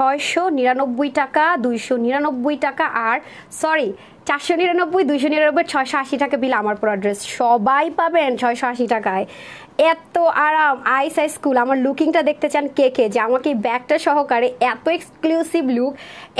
699 টাকা, 299 টাকা, আর সরি 499, 299, 680 টাকা বিল আমার পুরো ড্রেস সবাই পাবেন 680 টাকায়। এত আরাম, আইস আইস কুল। আমার লুকিংটা দেখতে চান কে কে, যে আমাকে এই ব্যাগটা সহকারে এত এক্সক্লুসিভ লুক,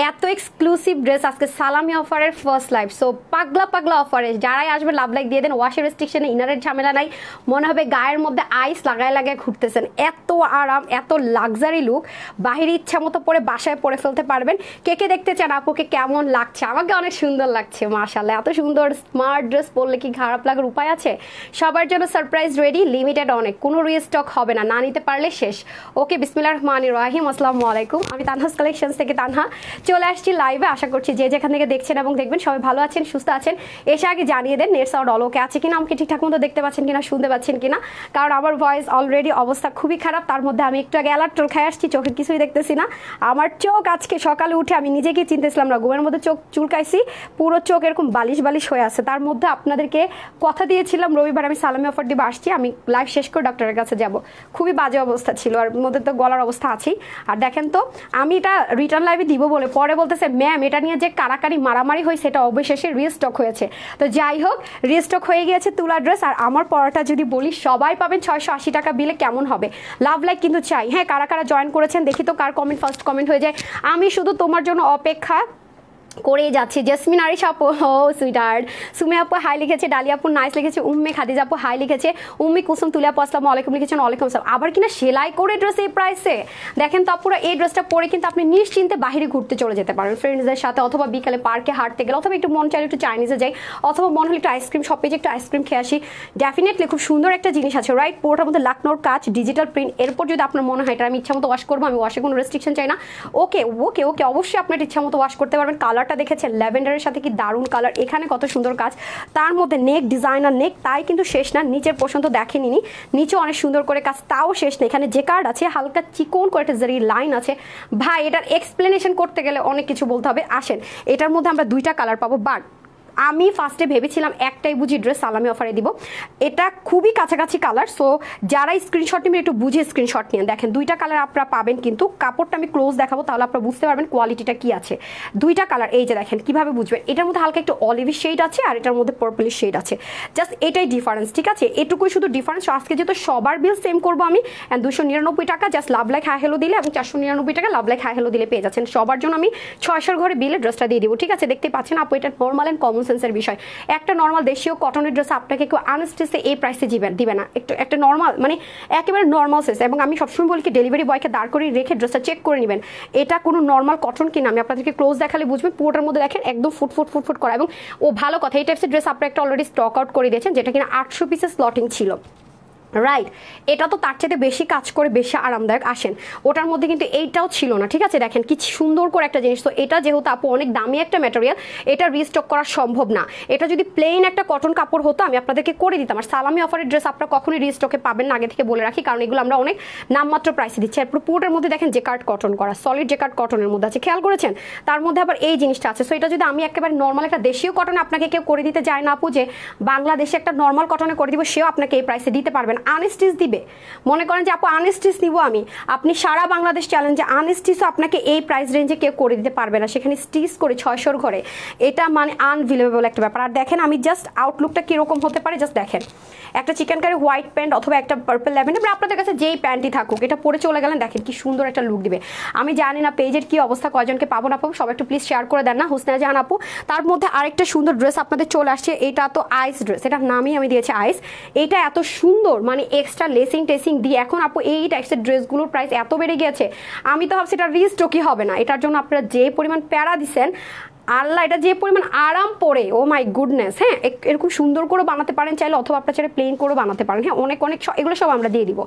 এত এক্সক্লুসিভ ড্রেস আজকে সালামি অফারের ফার্স্ট লাইভ। সো পাগলা পাগলা অফারে যারাই আসবে লাভ লাইক দিয়ে দেন। ওয়াশের রেস্ট্রিকশনে ইনারের ঝামেলা নাই, মনে হবে গায়ের মধ্যে আইস লাগায় লাগায় ঘুরতেছেন। এত আরাম, এত লাক্সারি লুক, বাহিরে ইচ্ছা মতো পরে বাসায় পরে ফেলতে পারবেন। কে কে দেখতে চান আপুকে কেমন লাগছে? আমাকে অনেক সুন্দর লাগছে মাশাআল্লাহ। এত সুন্দর স্মার্ট ড্রেস পরলে কি খারাপ লাগার উপায় আছে? সবার জন্য সারপ্রাইজ রেডি, লিমিটেড অনেক, কোনো রিস্টক হবে না, না নিতে পারলে শেষ। ওকে, বিসমিল্লাহির রহমানির রহিম। আসসালামু আলাইকুম, আমি তানহাস কালেকশনস থেকে তানহা চলে আসছি লাইভে। আশা করছি যে যেখান থেকে দেখছেন এবং দেখবেন সবাই ভালো আছেন, সুস্থ আছেন। এসে আগে জানিয়ে দেন নেট সাউন্ড অল ওকে আছে কিনা, আমাকে ঠিকঠাক মতো দেখতে পাচ্ছেন কিনা, শুনতে পাচ্ছেন কিনা, কারণ আমার ভয়েস অলরেডি অবস্থা খুবই খারাপ। তার মধ্যে আমি একটু আগে অ্যালার্ট্রল খাই আসছি, চোখে কিছুই দেখতেছি না। আমার চোখ আজকে সকালে উঠে আমি নিজেকে চিনতেছিলাম না, ঘুমের মধ্যে চোখ চুলকাইছি, পুরো চোখ এরকম বালিশ বালিশ হয়ে আছে। তার মধ্যে আপনাদেরকে কথা দিয়েছিলাম রবিবার আমি সালামি অফার দিবে আসছি, আমি লাইভ শেষ করে ডক্টরের কাছে যাব। খুবই বাজে অবস্থা ছিল, আর মধ্যে তো গলার অবস্থা আছেই। আর দেখেন তো, আমি এটা রিটার্ন লাইভে দিব বলে পরে বলতেছে ম্যাম এটা নিয়ে যে কারাকারি মারামারি হয়েছে এটা অবশেষে রিস্টক হয়েছে। তো যাই হোক, রিস্টক হয়ে গিয়েছে তুলা ড্রেস। আর আমার পড়াটা যদি বলি সবাই পাবেন 680 টাকা বিলে, কেমন হবে? লাভ লাইক কিন্তু চাই। হ্যাঁ, কারা কারা জয়েন করেছেন দেখি তো, কার কমেন্ট ফার্স্ট কমেন্ট হয়ে যায়। আমি শুধু তোমার জন্য অপেক্ষা করেই যাচ্ছি। জেসমিন আরিশ আপু, ও সুইটার্ট। সুমি আপু হাই লিখেছে, ডালিয়া আপু নাইস লিখেছে, উম্মে খাদিজা আপু হাই লিখেছে, উম্মি কুসুম তুলিয়া আপু আসসালামু আলাইকুম লিখেছেন, ওয়ালাইকুম আসসালাম। আবার কিনা সেলাই করে ড্রেস এই প্রাইসে, দেখেন তো আপুরা, এই ড্রেসটা পরে কিন্তু আপনি নিশ্চিন্তে বাহিরে ঘুরতে চলে যেতে পারেন ফ্রেন্ডসদের সাথে, অথবা বিকালে পার্কে হাঁটতে গেলে, অথবা একটু মন চাইলে একটু চাইনিজে যাই, অথবা মনে হলে একটু আইসক্রিম শপে যে একটু আইসক্রিম খেয়ে আসি। ডেফিনেটলি খুব সুন্দর একটা জিনিস আছে, রাইট? পুরোটার মধ্যে লাকনোর কাজ, ডিজিটাল প্রিন্ট। এরপর যদি আপনার মনে হয় এটা আমি ইচ্ছা মতো ওয়াশ করবো, আমি ওয়াশে কোনো রেস্ট্রিকশন চাই না। ওকে ওকে ওকে, অবশ্যই আপনার ইচ্ছা মতো ওয়াশ করতে পারবেন। কালারটা দেখেছেন ল্যাভেন্ডারের সাথে, কি দারুণ কালার, এখানে কত সুন্দর কাজ, তার মধ্যে নেক ডিজাইনার নেক, তাই কিন্তু শেষ না। নিচের পর্যন্ত দেখেনি, নিচে অনেক সুন্দর করে কাজ, তাও শেষ না। এখানে যে কার্ড আছে, হালকা চিকন করে একটা জারি লাইন আছে। ভাই এটার এক্সপ্লেনেশন করতে গেলে অনেক কিছু বলতে হবে। আসেন, এটার মধ্যে আমরা দুইটা কালার পাবো, বাট আমি ফার্স্টে ভেবেছিলাম একটাই বুঝি ড্রেস সালামি অফারে দিব। এটা খুবই কাছাকাছি কালার, সো যারা স্ক্রিনশট নেবেন একটু বুঝে স্ক্রিনশট নিয়ে দেখেন। দুইটা কালার আপনারা পাবেন, কিন্তু কাপড়টা আমি ক্লোজ দেখাবো, তাহলে আপনারা বুঝতে পারবেন কোয়ালিটিটা কি আছে। দুইটা কালার, এই যে দেখেন কিভাবে বুঝবেন। এটার মধ্যে হালকা একটু অলিভি শেড আছে, আর এটার মধ্যে পার্পলিশ শেড আছে, জাস্ট এটাই ডিফারেন্স, ঠিক আছে? এটুকুই শুধু ডিফারেন্স। আজকে যেহেতু সবার বিল সেম করবো আমি, 299 টাকা just love like high hello দিলে, এবং 499 টাকা লাভ লাইক হাই হেলো দিলে পেয়ে যাচ্ছেন। সবার জন্য আমি 600 ঘরে বিলে ড্রেসটা দিয়ে দিব, ঠিক আছে? দেখতে পাচ্ছেন আপু, এটা নর্মাল অ্যান্ড কমন সেন্সের বিষয়। একটা নর্মাল দেশীয় কটনের ড্রেস আপনাকে কেউ আনস্টেসে এই প্রাইসে দিবে না। একটু একটা নর্মাল, মানে একেবারে নর্মাল সাইজ। এবং আমি সবসময় বলি কি, ডেলিভারি বয়কে দাঁড় করে রেখে ড্রেসটা চেক করে নেবেন এটা কোনো নর্মাল কটন কিনা। আমি আপনাদেরকে ক্লোজ দেখালে বুঝবেন, পুরোটার মধ্যে দেখেন একদম ফুট করা। এবং ও ভালো কথা, এই টাইপসের ড্রেস আপনারা একটা অলরেডি স্টক আউট করে দিয়েছেন, যেটা কিনা 800 পিসের স্লটিং ছিল, রাইট? এটা তো তার চাইতে বেশি কাজ করে, বেশি আরামদায়ক। আসেন, ওটার মধ্যে কিন্তু এইটাও ছিল না, ঠিক আছে? দেখেন কি সুন্দর করে একটা জিনিস। তো এটা যেহেতু আপু অনেক দামি একটা ম্যাটেরিয়াল, এটা রিস্টক করা সম্ভব না। এটা যদি প্লেন একটা কটন কাপড় হতো আমি আপনাদেরকে করে দিতাম। আর সালামি অফারের ড্রেস আপনারা কখনোই রিস্টকে পাবেন না, আগে থেকে বলে রাখি, কারণ এগুলো আমরা অনেক নামমাত্র প্রাইসে দিচ্ছি। আর পুরোটার মধ্যে দেখেন জেকার্ড কটন করা, সলিড জেকার্ড কটনের মধ্যে আছে, খেয়াল করেছেন? তার মধ্যে আবার এই জিনিসটা আছে। সো এটা যদি আমি একেবারে নর্মাল একটা দেশীয় কটনে আপনাকে কেউ করে দিতে যায় না আপু, যে বাংলাদেশে একটা নর্মাল কটনে করে দিব, সেও আপনাকে এই প্রাইসে দিতে পারবেন। আনস্টিচ দিবে, মনে করেন যে আপু আনস্টিচ নিব আমি, আপনি সারা বাংলাদেশ চ্যালেঞ্জে আনস্টিচও আপনাকে এই প্রাইস রেঞ্জে কেউ করে দিতে পারবে না, সেখানে স্টিচ করে 600 ঘরে। এটা মানে আনবিলিভেবল একটা ব্যাপার। আর দেখেন আমি জাস্ট আউটলুকটা কিরকম হতে পারে জাস্ট দেখেন। একটা চিকেন কারি হোয়াইট প্যান্ট অথবা একটা পার্পল ল্যাভেন্ডার, আপনাদের কাছে যেই প্যান্টই থাকুক, এটা পরে চলে গেলেন, দেখেন কি সুন্দর একটা লুক দিবে। আমি জানি না পেজের কি অবস্থা, কয়জনকে পাবো না পাবো, সবাই একটু প্লিজ শেয়ার করে দেন না। হুসনা জাহান আপু, তার মধ্যে আরেকটা সুন্দর ড্রেস আপনাদের চলে আসছে, এটা তো আইস ড্রেস, এটার নামই আমি দিয়েছি আইস। এটা এত সুন্দর, মানে এক্সট্রা লেসিং টেসিং দিয়ে। এখন আপু এই টাইপসের ড্রেসগুলোর প্রাইস এত বেড়ে গিয়েছে, আমি তো ভাবছি এটা রিস্টকই হবে না। এটার জন্য আপনারা যে পরিমাণ প্যারা দিচ্ছেন, আল্লাহ, এটা যে পরিমাণ আরাম পরে, ও মাই গুডনেস। হ্যাঁ, এরকম সুন্দর করে বানাতে পারেন চাইলে, অথবা আপনার চাইলে প্লেন করে বানাতে পারেন। হ্যাঁ, অনেক এগুলো সব আমরা দিয়ে দিব,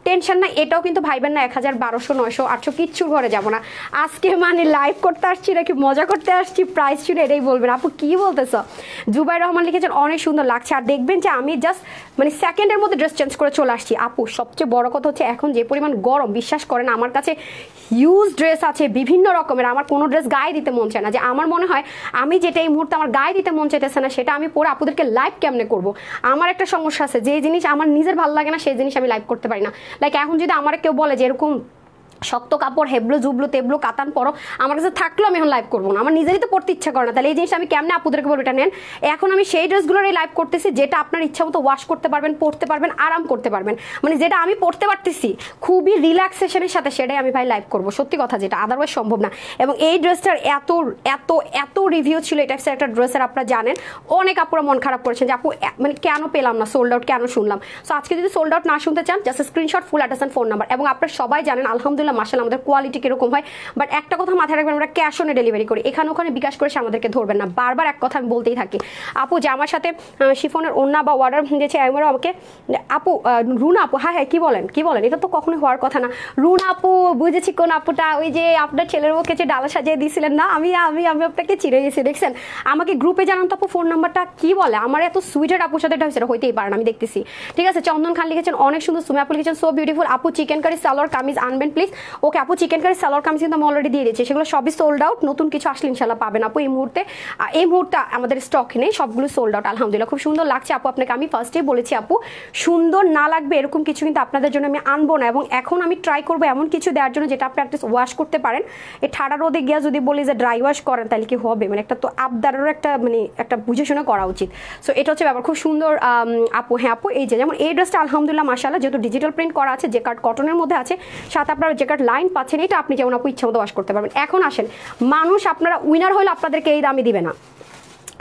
টেনশন না। এটাও কিন্তু ভাইবেন না 1000, 1200, 900, 800 কিচ্ছুর ঘরে যাবো না। আজকে মানে লাইভ করতে আসছি নাকি মজা করতে আসছি, প্রাইস শুনে এটাই বলবেন। আপু কি বলতেছ? জুবাই রহমান লিখেছেন অনেক সুন্দর লাগছে। আর দেখবেন যে আমি জাস্ট মানে সেকেন্ডের মধ্যে ড্রেস চেঞ্জ করে চলে আসছি। আপু সবচেয়ে বড় কথা হচ্ছে, এখন যে পরিমাণ গরম, বিশ্বাস করেন আমার কাছে হিউজ ড্রেস আছে বিভিন্ন রকমের। আমার কোনো ড্রেস গায়ে দিতে মন চায় না, যে আমার মনে হয় আমি যেটা এই মুহূর্তে আমার গায়ে দিতে মন চাইতেছে না, সেটা আমি পরে আপুদেরকে লাইভ কেমনে করবো। আমার একটা সমস্যা আছে, যে জিনিস আমার নিজের ভালো লাগে না সেই জিনিস আমি লাইভ করতে পারি না। লাইক এখন যদি আমার কেউ বলে যে এরকম শক্ত কাপড় হেবলো জুবলো তেবলো কাতান পরো আমার কাছে থাকলেও আমি এখন লাইভ করবো না, আমার নিজেরই তো পড়তে ইচ্ছা করে না, তাহলে এই জিনিসটা আমি কেমনে আপুদেরকে বলবো এটা নেন। এখন আমি সেই ড্রেসগুলোর এই লাইভ করতেছি যেটা আপনার ইচ্ছা মতো ওয়াশ করতে পারবেন, পড়তে পারবেন, আরাম করতে পারবেন, মানে যেটা আমি পড়তে পারতেছি খুবই রিল্যাক্সেশনের সাথে, সেটাই আমি ভাই লাইভ করবো, সত্যি কথা যেটা আদারওয়াইজ সম্ভব না। এবং এই ড্রেসটার এত এত এত রিভিউ ছিল এটা একটা ড্রেসের, আপনারা জানেন অনেক আপুরা মন খারাপ করেছেন যে আপু মানে কেন পেলাম না, সোল্ড আউট কেন শুনলাম। সো আজকে যদি সোল্ড আউট না শুনতে চান just screenshot, full address and phone number. এবং আপনারা সবাই জানেন আলহামদুলিল্লাহ মাশাআল্লাহ আমাদের কোয়ালিটি কিরকম হয়, বাট একটা কথা মাথায় রাখবেন আমরা ক্যাশ অনে ডেলিভারি করি, এখানে ওখানে বিকাশ করে সে আমাদেরকে ধরবেন না, বারবার এক কথা আমি বলতেই থাকি। আপু যে আমার সাথে শিফনের ওন্না বা অর্ডার দিয়েছে একবারও আমাকে আপু রুনা আপু, হ্যাঁ হ্যাঁ কি বলেন এটা তো কখনোই হওয়ার কথা না। রুনা আপু বুঝেছি কোন আপুটা, ওই যে আপনার ছেলের মুখে যে ডালা সাজিয়ে দিয়েছিলেন না, আমি আমি আমি আপনাকে চিড়ে গেছি দেখছেন, আমাকে গ্রুপে জানান তো আপু ফোন নাম্বারটা কি বলে, আমার এত সুইটের আপুর সাথে এটা হয়েছে, হইতেই পারে না আমি দেখতেছি। ঠিক আছে, চন্দন খান লিখেছেন অনেক সুন্দর, সুমি আপু লিখেছেন সো বিউটিফুল, আপু চিকেন কারি সালোয়ার কামিজ আনবেন প্লিজ। ওকে আপু চিকেন কারি সালোয়ার কামিজ কিন্তু আমি অলরেডি দিয়ে দিয়েছি, সেগুলো সবই সোল্ড আউট, নতুন কিছু আসলে ইনশাল্লাহ পাবেন আপু। এই মুহূর্তে আমাদের স্টক নেই, সবগুলো সোল্ড আউট আলহামদুলিল্লাহ। খুব সুন্দর লাগছে আপু আপনাকে, আমি ফার্স্টেই বলেছি আপু সুন্দর না লাগবে এরকম কিছু কিন্তু আপনাদের জন্য আমি আনবো না, এবং এখন আমি ট্রাই করবো এমন কিছু দেওয়ার জন্য যেটা আপনি অ্যাটলিস্ট ওয়াশ করতে পারেন। এই ঠাড়া রোদে গিয়া যদি বলি যে ড্রাই ওয়াশ করেন তাহলে কি হবে, মানে একটা তো আবদারেরও একটা মানে একটা বুঝে শুনে করা উচিত। সো এটা হচ্ছে ব্যাপার, খুব সুন্দর আপু। হ্যাঁ আপু এই যে যেমন এই ড্রেসটা আলহামদুলিল্লাহ মাশাআল্লাহ যেহেতু ডিজিটাল প্রিন্ট করা আছে, যে কার্ড কটনের মধ্যে আছে, সাথে আপনারা যে কার্ড লাইন পাচ্ছেন, এটা আপনি যেমন আপু ইচ্ছা মতো ওয়াশ করতে পারবেন। এখন আসেন মানুষ আপনারা উইনার হলে আপনাদেরকে এই দামে দিবে না,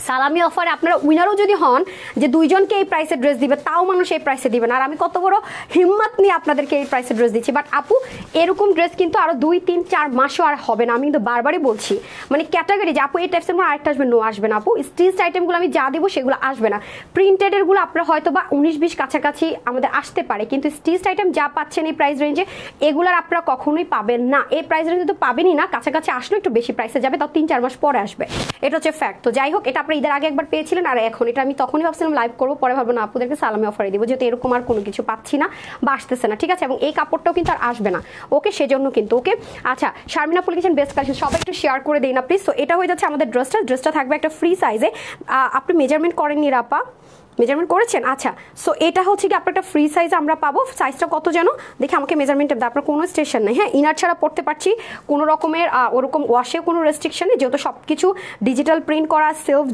সালামি অফারে আপনারা উইনারও যদি হন যে দুইজনকে এই প্রাইসে ড্রেস দিবে, তাও মানুষ এই প্রাইসে দিবে না। আর আমি কত বড় হিম্মত নিয়ে আপনাদেরকে এই প্রাইসে ড্রেস দিচ্ছি, বাট আপু এরকম ড্রেস কিন্তু আরো 2-3-4 মাসও আর হবে না, আমি কিন্তু বারবারই বলছি, মানে ক্যাটাগরি যে আপু এই টাইপসের মধ্যে আরেকটা আসবে, নো আসবে না আপু। স্টিচড আইটেমগুলো আমি যা দিব সেগুলো আসবে না, প্রিন্টেডের গুলো আপনারা হয়তো বা 19-20 কাছাকাছি আমাদের আসতে পারে, কিন্তু স্টিচড আইটেম যা পাচ্ছেন এই প্রাইস রেঞ্জে এগুলার আপনারা কখনোই পাবেন না, এই প্রাইস রেঞ্জে তো পাবেনই না, কাছাকাছি আসলেও একটু বেশি প্রাইসে যাবে, তাও 3-4 মাস পরে আসবে, এটা হচ্ছে ফ্যাক্ট। তো যাই হোক, এটা আপনারা ঈদের আগে একবার পেয়েছিলেন, আর এখন এটা আমি তখনই ভাবছিলাম লাইভ করবো, পরে ভাববো না আপুদেরকে সালামি অফারে দিব, যেহেতু এরকম আর কোনো কিছু পাচ্ছি না বা আসতেছে না। ঠিক আছে, এবং এই কাপড়টাও কিন্তু আর আসবে না, ওকে সেজন্য কিন্তু ওকে। আচ্ছা শারমিন আপু লিখেছেন বেস্ট কালেকশন, সবাই একটু শেয়ার করে দিই না প্লিজ। তো এটা হয়ে যাচ্ছে আমাদের ড্রেসটা থাকবে একটা ফ্রি সাইজে, আপনি মেজারমেন্ট করেননি রাপা, মেজারমেন্ট করেছেন? আচ্ছা, সো এটা হচ্ছে কি আপনার একটা ফ্রি সাইজ আমরা পাবো, সাইজটা কত যেন দেখে আমাকে মেজারমেন্ট দেয়, আপনার কোনো স্টেশন নেই, হ্যাঁ ইনার ছাড়া পড়তে পারছি, কোনো রকমের ওরকম ওয়াশে কোনো রেস্ট্রিকশন নেই, যেহেতু সব কিছু ডিজিটাল প্রিন্ট করা, সেলফ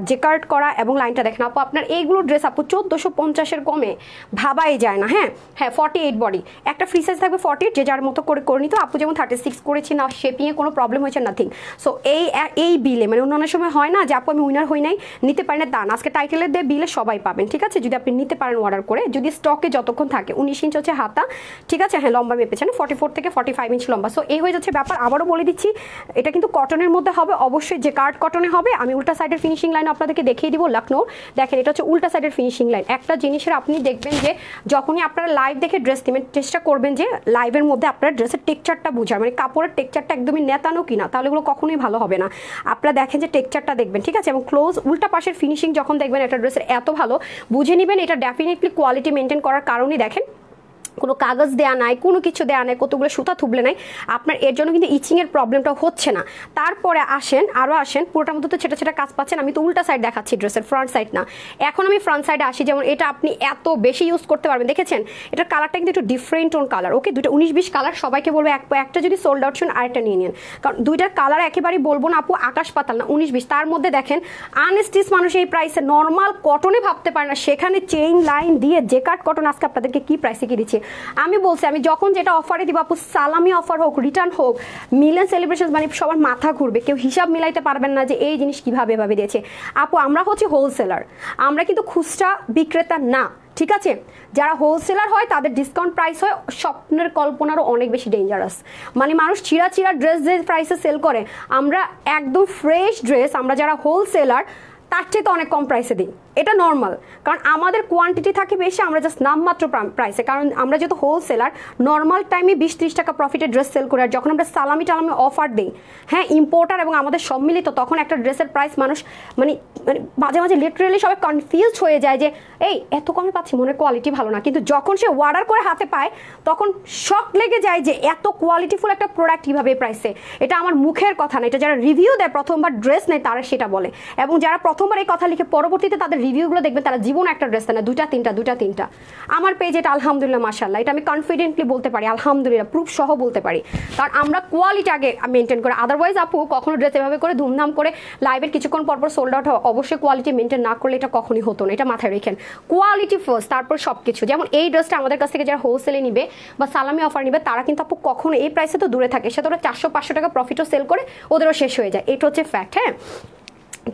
জেকার্ড করা, এবং লাইনটা দেখেন আপু আপনার এইগুলো ড্রেস আপু 1450-এর কমে ভাবাই যায় না। হ্যাঁ হ্যাঁ 48 বডি, একটা ফ্রি সাইজ থাকবে 48, যে যার মতো করে করে নিতে, আপু যেমন 36 করেছি না, শেপিংয়ে কোনো প্রবলেম হয়েছে নাথিং। সো এই বিলে মানে অন্য সময় হয় না যে আপু আমি উইনার হই নাই নিতে পারি না, তা না, আজকে টাইটেলের দিয়ে বিলে সবাই পাবেন। ঠিক আছে, যদি আপনি নিতে পারেন অর্ডার করে, যদি স্টকে যতক্ষণ থাকে। 19 ইঞ্চ হচ্ছে হাতা, ঠিক আছে, হ্যাঁ লম্বা মেপেছেন 44 থেকে 45 ইঞ্চ লম্বা। সো এই হয়ে যাচ্ছে ব্যাপার। আবারও বলে দিচ্ছি এটা কিন্তু কটনের মধ্যে হবে, অবশ্যই যে কার্ড কটনে হবে। আমি উল্টা সাইডের ফিনিশিং লাইন আপনাদেরকে দেখিয়ে দিব, লখনৌ দেখেন এটা হচ্ছে উল্টা সাইডের ফিনিশিং লাইন। একটা জিনিসের আপনি দেখবেন যে যখনই আপনারা লাইভ দেখে ড্রেস নেবেন চেষ্টা করবেন যে লাইভের মধ্যে আপনারা ড্রেসের টেক্সচারটা বোঝার, মানে কাপড়ের টেক্সচারটা একদমই নেতানো কিনা, তাহলে এগুলো কখনোই ভালো হবে না। আপনারা দেখেন যে টেক্সচারটা দেখবেন, ঠিক আছে, এবং ক্লোজ উল্টা পাশের ফিনিশিং যখন দেখবেন একটা ড্রেসের এত ভালো বুঝে নেবেন এটা ডেফিনেটলি কোয়ালিটি মেনটেন করার কারণেই। দেখেন কোনো কাগজ দেয়া নাই, কোনো কিছু দেয়া নাই, কতগুলো সুতা থুবলে নাই, আপনার এর জন্য কিন্তু ইচিংয়ের প্রবলেমটা হচ্ছে না। তারপরে আসেন পুরোটার মধ্যে তো ছেটা ছেটা কাজ পাচ্ছেন। আমি তো উল্টা সাইড দেখাচ্ছি ড্রেসের, ফ্রন্ট সাইড না। এখন আমি ফ্রন্ট সাইডে আসি, যেমন এটা আপনি এত বেশি ইউজ করতে পারবেন, দেখেছেন এটার কালারটা কিন্তু একটু ডিফারেন্ট টোন কালার, ওকে, দুটো 19-20 কালার সবাইকে বলবো একটা যদি সোল্ড আউট শুন আরেকটা নিয়ে নিন, কারণ দুইটার কালার একেবারেই বলবো না আপু আকাশ পাতাল না, 19-20। তার মধ্যে দেখেন আনস্টিচ মানুষ এই প্রাইসে নর্মাল কটনে ভাবতে পারে না, সেখানে চেইন লাইন দিয়ে জেকার্ড কটন আজকে আপনাদেরকে কি প্রাইসে কি দিচ্ছে। আমি বলছি আমি যখন যেটা অফারে দিব আপু, সালামি অফার হোক, রিটার্ন হোক, মিলিয়ন সেলিব্রেশন, মানে সবার মাথা ঘুরবে, কেউ হিসাব মিলাইতে পারবেন না যে এই জিনিস কিভাবে এভাবে দিয়েছে। আপু আমরা হচ্ছে হোলসেলার, আমরা কিন্তু খুচরা বিক্রেতা না, ঠিক আছে। যারা হোলসেলার হয় তাদের ডিসকাউন্ট প্রাইস হয় স্বপ্নের কল্পনারও অনেক বেশি ডেঞ্জারাস, মানে মানুষ চিরা ড্রেস যে প্রাইসে সেল করে, আমরা একদম ফ্রেশ ড্রেস আমরা যারা হোলসেলার তার চেয়ে তো অনেক কম প্রাইসে দিই, এটা নর্মাল, কারণ আমাদের কোয়ান্টিটি থাকে বেশি, আমরা জাস্ট নামমাত্র প্রাইসে, কারণ আমরা যেহেতু হোলসেলার নর্মাল টাইমে 20-30 টাকা প্রফিটে ড্রেস সেল করে, আর যখন আমরা সালামি টালামি অফার দিই, হ্যাঁ ইম্পোর্টার এবং আমাদের সম্মিলিত, তখন একটা ড্রেসের প্রাইস মানুষ মানে মাঝে মাঝে লিটারেলি সবাই কনফিউজড হয়ে যায় যে এই এত কমে পাচ্ছি, মনে কোয়ালিটি ভালো না, কিন্তু যখন সে অর্ডার করে হাতে পায় তখন শক লেগে যায় যে এত কোয়ালিটিফুল একটা প্রোডাক্ট কীভাবে প্রাইসে। এটা আমার মুখের কথা না, এটা যারা রিভিউ দেয় প্রথমবার ড্রেস নেয় তারা সেটা বলে, এবং যারা প্রথমবার এই কথা লিখে পরবর্তীতে তাদের রিভিউগুলো দেখবেন তারা জীবন একটা ড্রেস দেয় না, দুইটা তিনটা। আমার পেজে এটা আলহামদুলিল্লাহ মাশাআল্লাহ, এটা আমি কনফিডেন্টলি বলতে পারি আলহামদুলিল্লাহ, প্রুফ সহ বলতে পারি। কারণ আমরা কোয়ালিটি আগে মেনটেন করি। আদারওয়াইজ আপু কখনো ড্রেস এভাবে করে ধুমধাম করে লাইভের কিছুক্ষণ পরপর সোল্ড আউট হয়, অবশ্যই কোয়ালিটি মেনটেন না করলে এটা কখনই হতো না, এটা মাথায় রেখেন। কোয়ালিটি ফার্স্ট, তারপর সব কিছু। যেমন এই ড্রেসটা আমাদের কাছ থেকে যারা হোলসেলে নিবে বা সালামি অফার নিবে তারা কিন্তু আপু কখনো এই প্রাইসে তো দূরে থাকে, সেটা ওরা 400-500 টাকা প্রফিটও সেল করে ওদেরও শেষ হয়ে যায়, এটা হচ্ছে ফ্যাক্ট। হ্যাঁ,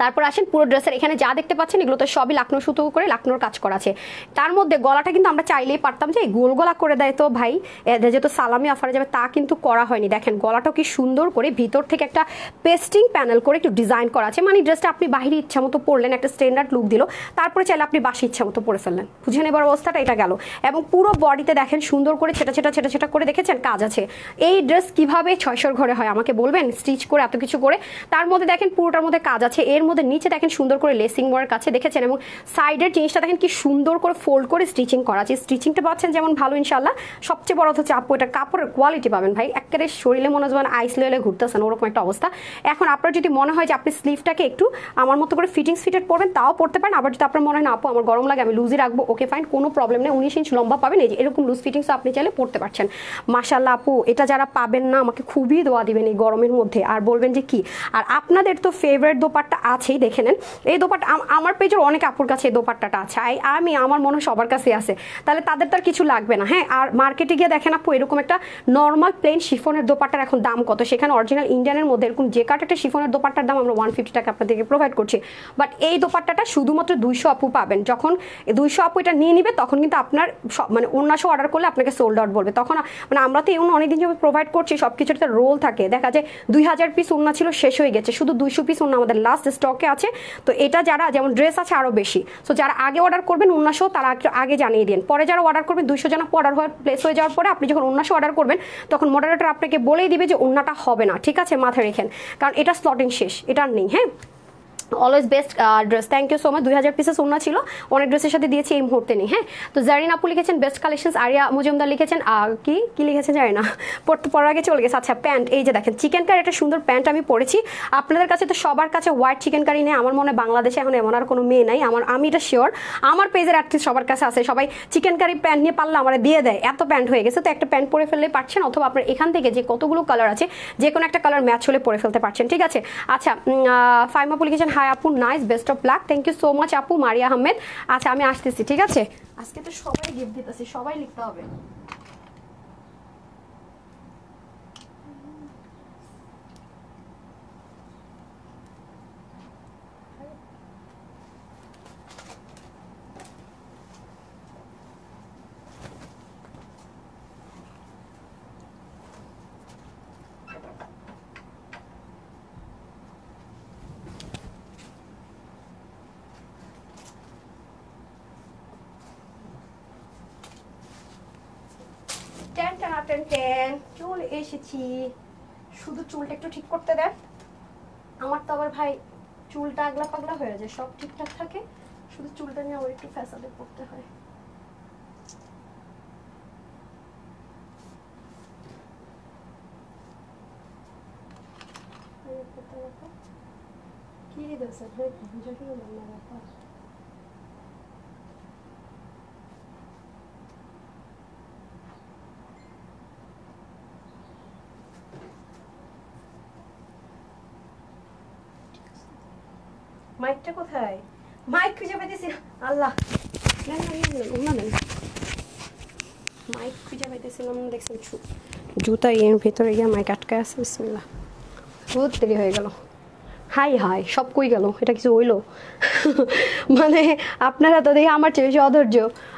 তারপর আসেন পুরো ড্রেসের এখানে যা দেখতে পাচ্ছেন এগুলো তো সবই লাকনো সুতো করে লাকনোর কাজ করা আছে। তার মধ্যে গলাটা কিন্তু আমরা চাইলেই পারতাম যে গোল গলা করে দেয় তো ভাই, যেহেতু সালামি অফারে যাবে, তা কিন্তু করা হয়নি। দেখেন গলাটাও কি সুন্দর করে ভিতর থেকে একটা পেস্টিং প্যানেল করে একটু ডিজাইন করা আছে, মানে ড্রেসটা আপনি বাহিরে ইচ্ছা মতো পরলেন, একটা স্ট্যান্ডার্ড লুক দিল, তারপরে চাইলে আপনি বাসি ইচ্ছা মতো পরে ফেললেন, বুঝে নেবার অবস্থাটা এটা গেল। এবং পুরো বডিতে দেখেন সুন্দর করে ছেটা করে দেখেছেন কাজ আছে। এই ড্রেস কিভাবে 600 ঘরে হয় আমাকে বলবেন, স্টিচ করে এত কিছু করে। তার মধ্যে দেখেন পুরোটার মধ্যে কাজ আছে, এর মধ্যে নিচে দেখেন সুন্দর করে লেসিং ওয়ার্ক আছে দেখেছেন, এবং সাইডের জিনিসটা দেখেন কি সুন্দর করে ফোল্ড করে স্টিচিং করা আছে। স্টিচিংটা পাচ্ছেন যেমন ভালো ইনশাল্লাহ, সবচেয়ে বড় হচ্ছে আপু এটা কাপড়ের কোয়ালিটি পাবেন ভাই, একেবারে শরীরে মনে হয় আইস লেলে ঘুরতেছেন ওরকম একটা অবস্থা। এখন আপনার যদি মনে হয় যে আপনি স্লিভটাকে একটু আমার মতো করে ফিটেড পরবেন, তাও পড়তে পারেন। আবার যদি আপনার মনে হয় না আপু আমার গরম লাগে আমি লুজই রাখবো, ওকে ফাইন, কোনো প্রবলেম নেই, 19 ইঞ্চ লম্বা পাবেন, এই যে এরকম লুজ ফিটিংসও আপনি চাইলে পড়তে পারছেন। মাশাল্লাহ আপু, এটা যারা পাবেন না আমাকে খুবই দোয়া দিবেন এই গরমের মধ্যে, আর বলবেন যে কি। আর আপনাদের তো ফেভারিট দোপাট্টা আছেই, দেখে নেন এই দোপাট্টা আমার পেজের অনেক আপুর কাছে এই দোপাট্টাটা আছে, আমি আমার মনে হয় সবার কাছে আছে, তাহলে তাদের তার কিছু লাগবে না। হ্যাঁ, আর মার্কেটে গিয়ে দেখেন আপু এরকম একটা নর্মাল প্লেন শিফনের দোপাট্টার এখন দাম কত, সেখানে অরিজিনাল ইন্ডিয়ানের মধ্যে এরকম যে কাট একটা শিফনের দোপাট্টার দাম আমরা 150 টাকা আপনাদেরকে প্রোভাইড করছি। বাট এই দোপাট্টাটা শুধুমাত্র 200 আপু পাবেন। যখন 200 আপু এটা নিয়ে নিবে তখন কিন্তু আপনার মানে অন্যান্য অর্ডার করলে আপনাকে সোল্ড আউট বলবে, তখন মানে আমরা তো এমন অনেকদিন যাবে প্রোভাইড করছি, সব কিছুর একটা রোল থাকে, দেখা যায় 2000 পিস ওন্না ছিল শেষ হয়ে গেছে, শুধু 200 পিস ওন্না আমাদের লাস্ট স্টকে আছে। তো এটা যারা যেমন ড্রেস আছে আরও বেশি, সো যারা আগে অর্ডার করবেন 1900 তারা আগে জানিয়ে দিন, পরে যারা অর্ডার করবেন 200 জন অর্ডার হয়ে প্লেস হয়ে যাওয়ার পরে আপনি যখন 1900 অর্ডার করবেন তখন মডারেটর আপনাকে বলেই দিবে যে ওন্নাটা হবে না, ঠিক আছে, মাথায় রেখেন, কারণ এটা স্লটিং শেষ, এটা আর নেই। হ্যাঁ, always best dress, thank you so much. 2000 pieces ওন্না ছিল, অনেক ড্রেসের সাথে দিয়েছি, এই মুহূর্তে নেই। হ্যাঁ, তো জারিন আপু লিখেছেন বেস্ট কালেকশন, আরিয়া মজুমদার লিখেছেন কি লিখেছেন জানি না, পড়ার আগে চলে গেছে। আচ্ছা, প্যান্ট, এই যে দেখেন চিকেন কারি, একটা সুন্দর প্যান্ট আমি পরেছি। আপনাদের কাছে তো সবার কাছে হোয়াইট চিকেন কারি নেই, আমার মনে হয় বাংলাদেশে এখন এমন আর কোনো মেয়ে নাই, আমি এটা শিওর, আমার পেজের অ্যাটলিস্ট সবার কাছে আছে, সবাই চিকেন কারি প্যান্ট নিয়ে পারলে আমার দিয়ে দেয়, এত প্যান্ট হয়ে গেছে। তো একটা প্যান্ট পরে ফেললে পারছেন, অথবা আপনার এখান থেকে যে কতগুলো কালার আছে যে কোনো একটা কালার ম্যাচ হলে পরে ফেলতে পারছেন, ঠিক আছে। আচ্ছা, ফাইমা আপু লিখেছেন হাই আপু, nice, best of luck, thank you so much আপু। মারিয়া আহমেদ, আচ্ছা আমি আসতেছি, ঠিক আছে, আজকে তো সবাই গিফট দিতেছি, সবাই লিখতে হবে। চলে এসেছি, শুধু চুলটা একটু ঠিক করতে দেন, আমার তো আবার ভাই চুলটা আগলা পাগলা হয়ে যায়, সব ঠিকঠাক থাকে, শুধু চুলটা নিয়ে আবার একটু ফ্যাসাদে পড়তে হয়। কি দিয়েছে ভাই, বুঝা কি না ব্যাপার। মাইকটা কোথায়, মাইক খুঁজে পাইতেছি, আল্লাহ মাইক খুঁজে পাইতেছিলাম, দেখছেন জুতা এর ভেতরে গিয়ে মাইক আটকে আছে, বিসমিল্লাহ, বহুত দেরি হয়ে গেল। হাই সব কই গেল, এটা কিছু হইলো মানে আপনারা তো দেখি আমার চেয়ে বেশি অধৈর্য,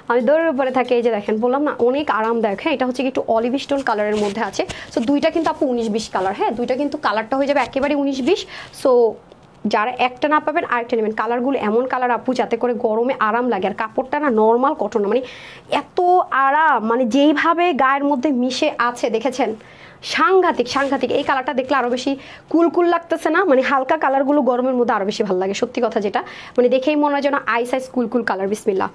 আমি দৌড়ের উপরে থাকি। এই যে দেখেন বললাম না অনেক আরামদায়ক। হ্যাঁ, এটা হচ্ছে কি একটু অলিভ স্টোন কালারের মধ্যে আছে, সো দুইটা কিন্তু আপু 19-20 কালার। হ্যাঁ, দুইটা কিন্তু কালারটা হয়ে যাবে একেবারে 19-20। সো যারা একটা না পাবেন আরেকটা নেবেন, কালারগুলো এমন কালার আপু যাতে করে গরমে আরাম লাগে, আর কাপড়টা না নর্মাল কটন না, মানে এত আরাম, মানে যেইভাবে গায়ের মধ্যে মিশে আছে দেখেছেন, সাংঘাতিক। এই কালারটা দেখলে আরো বেশি কুল লাগতেছে না, মানে হালকা কালারগুলো গরমের মধ্যে আরো বেশি ভালো লাগে, সত্যি কথা যেটা, মানে দেখেই মনে হয় যেন আইস কুল কালার। বিসমিল্লাহ।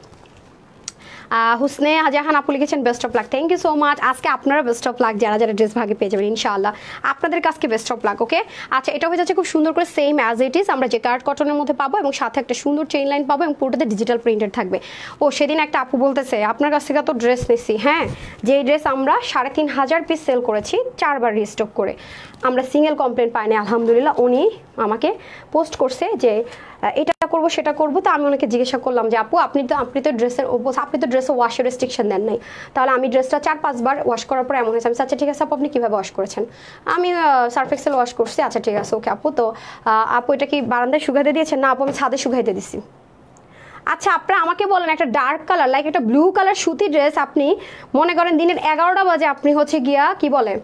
হুসনে জাহান আপু লিখেছেন best of luck, thank you so much. আজকে আপনারা বেস্ট অফ লাক, যারা যারা ড্রেস ভাগে পেয়ে যাবেন ইনশাআল্লাহ, আপনাদের কাছকে বেস্ট অফ লাক। ওকে, আচ্ছা এটা হয়ে যাচ্ছে খুব সুন্দর করে সেম অ্যাজ ইট ইজ, আমরা যে কার্ড কটনের মধ্যে পাবো এবং সাথে একটা সুন্দর চেইন লাইন পাবো এবং পুরোটাতে ডিজিটাল প্রিন্টেড থাকবে। ও সেদিন একটা আপু বলতেছে আপনার কাছ থেকে তো ড্রেস নিছি, হ্যাঁ যে ড্রেস আমরা 3500 পিস সেল করেছি 4বার রিস্টক করে, আমরা সিঙ্গেল কমপ্লেন পাইনি আলহামদুলিল্লাহ। উনি আমাকে পোস্ট করছে যে এটা করব সেটা করব, তো আমি ওনাকে জিজ্ঞাসা করলাম যে আপু আপনি তো ড্রেসের ওয়াশের রেস্ট্রিকশন দেন নাই, তাহলে আমি ড্রেসটা 4-5 বার ওয়াশ করার পর এমন হয়েছে। আমি আচ্ছা ঠিক আছে আপু আপনি কীভাবে ওয়াশ করেছেন? আমি সার্ফ এক্সেল ওয়াশ করছি। আচ্ছা ঠিক আছে ওকে আপু, তো আপু এটা কি বারান্দায় শুকাইতে দিয়েছেন? না আপু আমি ছাদে শুকাইতে দিছি। আচ্ছা আপনারা আমাকে বলেন একটা ডার্ক কালার লাইক একটা ব্লু কালার সুতি ড্রেস আপনি মনে করেন দিনের 11টা বাজে আপনি হচ্ছে গিয়া কি বলে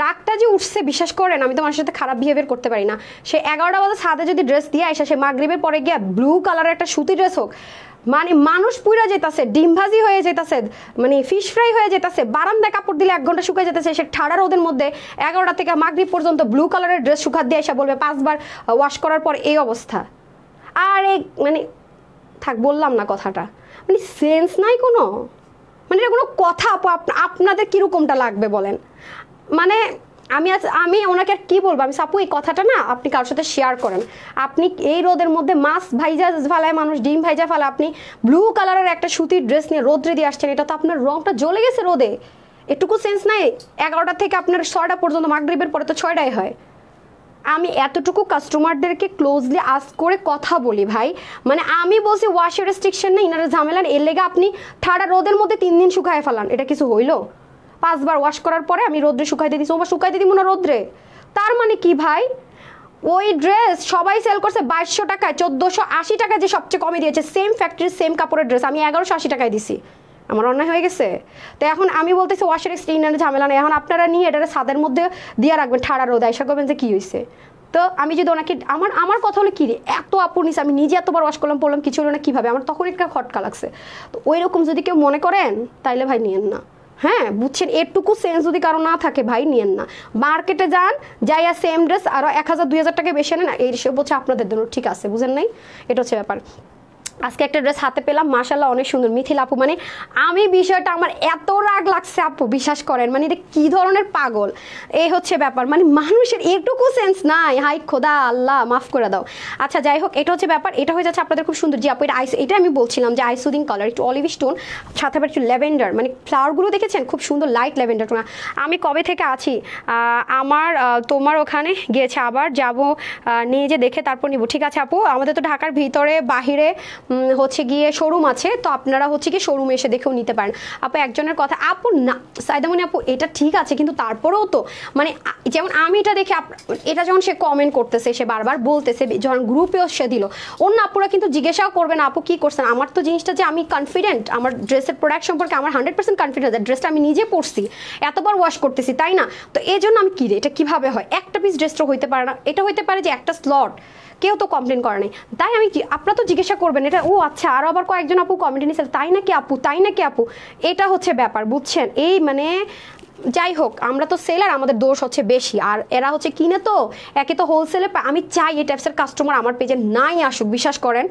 রাগটা যে উঠছে বিশ্বাস করেন, আমি তো মানুষের সাথে খারাপ বিহেভিয়ার করতে পারি না, সে 11টা বাজে ছাদে যদি ড্রেস দিয়ে আসে সে মাগরিবের পরে গিয়া ব্লু কালারের একটা সুতি ড্রেস হোক, মানে মানুষ পুইরা যেতেছে, ডিম ভাজি হয়ে যেতেছে, মানে ফিশ ফ্রাই হয়ে যেতেছে, বারান্দায় কাপড় দিলে 1 ঘন্টা শুকায় যেতেছে, সে ঠাড়া রোদের মধ্যে 11টা থেকে মাগরিব পর্যন্ত ব্লু কালারের ড্রেস শুকাত দিয়ে এসে বলবে 5 বার ওয়াশ করার পর এই অবস্থা। আর এই মানে থাক বললাম না কথাটা, মানে সেন্স নাই কোনো, মানে এটা কোনো কথা আপু? আপনাদের কীরকমটা লাগবে বলেন? মানে আমি ওনাকে আর কী বলবো, আমি আপু এই কথাটা না আপনি কারোর সাথে শেয়ার করেন, আপনি এই রোদের মধ্যে মাছ ভাইজা ফেলায় মানুষ ডিম ভাইজা ফেলা, আপনি ব্লু কালারের একটা সুতির ড্রেস নিয়ে রোদ্রে দিয়ে আসছেন, এটা তো আপনার রংটা জ্বলে গেছে রোদে, এটুকু সেন্স নাই? 11টা থেকে আপনার 6টা পর্যন্ত মাগরিবের পরে তো 6টাই হয়। আমি এতটুকু কাস্টমারদেরকে ক্লোজলি আস্ক করে কথা বলি ভাই, মানে আমি বলছি ওয়াশের রেস্ট্রিকশন নেই, ইনারা ঝামেলান, এর লেগে আপনি ঠাড়া রোদের মধ্যে 3 দিন শুকায় ফেলান, এটা কিছু হইলো? 5 বার ওয়াশ করার পরে আমি রোদ্রে শুকাইতে দিচ্ছি, ওবার শুকাইতে দিব না রোদ্রে, তার মানে কি ভাই? ওই ড্রেস সবাই সেল করছে 2200 টাকায়, 1480 টাকায় যে সবচেয়ে কমে দিয়েছে, সেম ফ্যাক্টরির সেম কাপড়ের ড্রেস আমি 1180 টাকায় দিছি, আমার অন্যায় হয়ে গেছে। তো এখন আমি বলতেছি ওয়াশের এক্সটেরিনারে ঝামেলা নেই, এখন আপনারা নিয়ে এটারে ছাদের মধ্যে দিয়ে রাখবেন ঠাড়া রোদ, আইসা করবেন যে কী হয়েছে। তো আমি যদি ওনাকে আমার কথা হলো কী রে এত আপু নিছে, আমি নিজে এতবার ওয়াশ করলাম পড়লাম কিছু হলো না কীভাবে, আমার তখন একটা খটকা লাগছে। তো ওই রকম যদি কেউ মনে করেন তাইলে ভাই নিয়েন না, হ্যাঁ বুঝছেন, এটুকু সেন্স যদি কারো না থাকে ভাই নিয়েন না। মার্কেটে যান, যাইয়া সেম ড্রেস আরও 1000-2000 টাকা বেশি নেন, এই সব হচ্ছে আপনাদের জন্য ঠিক আছে, বুঝেন নাই? এটা হচ্ছে ব্যাপার। আজকে একটা ড্রেস হাতে পেলাম মাশাআল্লাহ অনেক সুন্দর, মিথিল আপু, মানে আমি বিষয়টা আমার এত রাগ লাগছে আপু বিশ্বাস করেন, মানে এটা কী ধরনের পাগল, এই হচ্ছে ব্যাপার, মানে মানুষের এটুকু সেন্স নাই, হাই খোদা আল্লাহ মাফ করে দাও। আচ্ছা যাই হোক এটা হচ্ছে ব্যাপার, এটা হয়ে যাচ্ছে আপনাদের খুব সুন্দর। জি আপু এটা এটা আমি বলছিলাম যে আইসুদিং কালার, একটু অলিভ স্টোন সাথে আবার একটু ল্যাভেন্ডার, মানে ফ্লাওয়ারগুলো দেখেছেন খুব সুন্দর লাইট ল্যাভেন্ডার। আমি কবে থেকে আছি আমার তোমার ওখানে গিয়েছে, আবার যাব নিয়ে যে দেখে তারপর নিব। ঠিক আছে আপু, আমাদের তো ঢাকার ভিতরে বাহিরে হচ্ছে গিয়ে শোরুম আছে, তো আপনারা হচ্ছে গিয়ে শোরুমে এসে দেখেও নিতে পারেন। আপু একজনের কথা আপু না সাইদামণি আপু এটা ঠিক আছে, কিন্তু তারপরেও তো মানে যেমন আমি এটা দেখে এটা যখন সে কমেন্ট করতেছে, সে বারবার বলতেছে, যখন গ্রুপেও সে দিল, অন্য আপুরা কিন্তু জিজ্ঞাসাও করবে না আপু কী করছেন। আমার তো জিনিসটা যে আমি কনফিডেন্ট আমার ড্রেসের প্রোডাক্ট সম্পর্কে, আমার 100% কনফিডেন্স, ড্রেসটা আমি নিজে পরছি, এতবার ওয়াশ করতেছি তাই না, তো এই জন্য আমি কী রে এটা কীভাবে হয়, একটা পিস ড্রেসটা হইতে পারে না, এটা হইতে পারে যে একটা স্লট, কেউ তো কমপ্লেন করে নাই, তাই আমি কি আপনারা তো জিজ্ঞাসা করবেন এটা ও আচ্ছা, আরও আবার কয়েকজন আপু কমেন্ট নিয়েছে তাই নাকি আপু, তাই নাকি আপু, এটা হচ্ছে ব্যাপার বুঝছেন। এই মানে যাই হোক আমরা তো সেলার, আমাদের দোষ হচ্ছে বেশি, আর এরা হচ্ছে কিনে তো একে তো হোলসেলে। আমি চাই এই টাইপসের কাস্টমার আমার পেজে নাই আসুক, বিশ্বাস করেন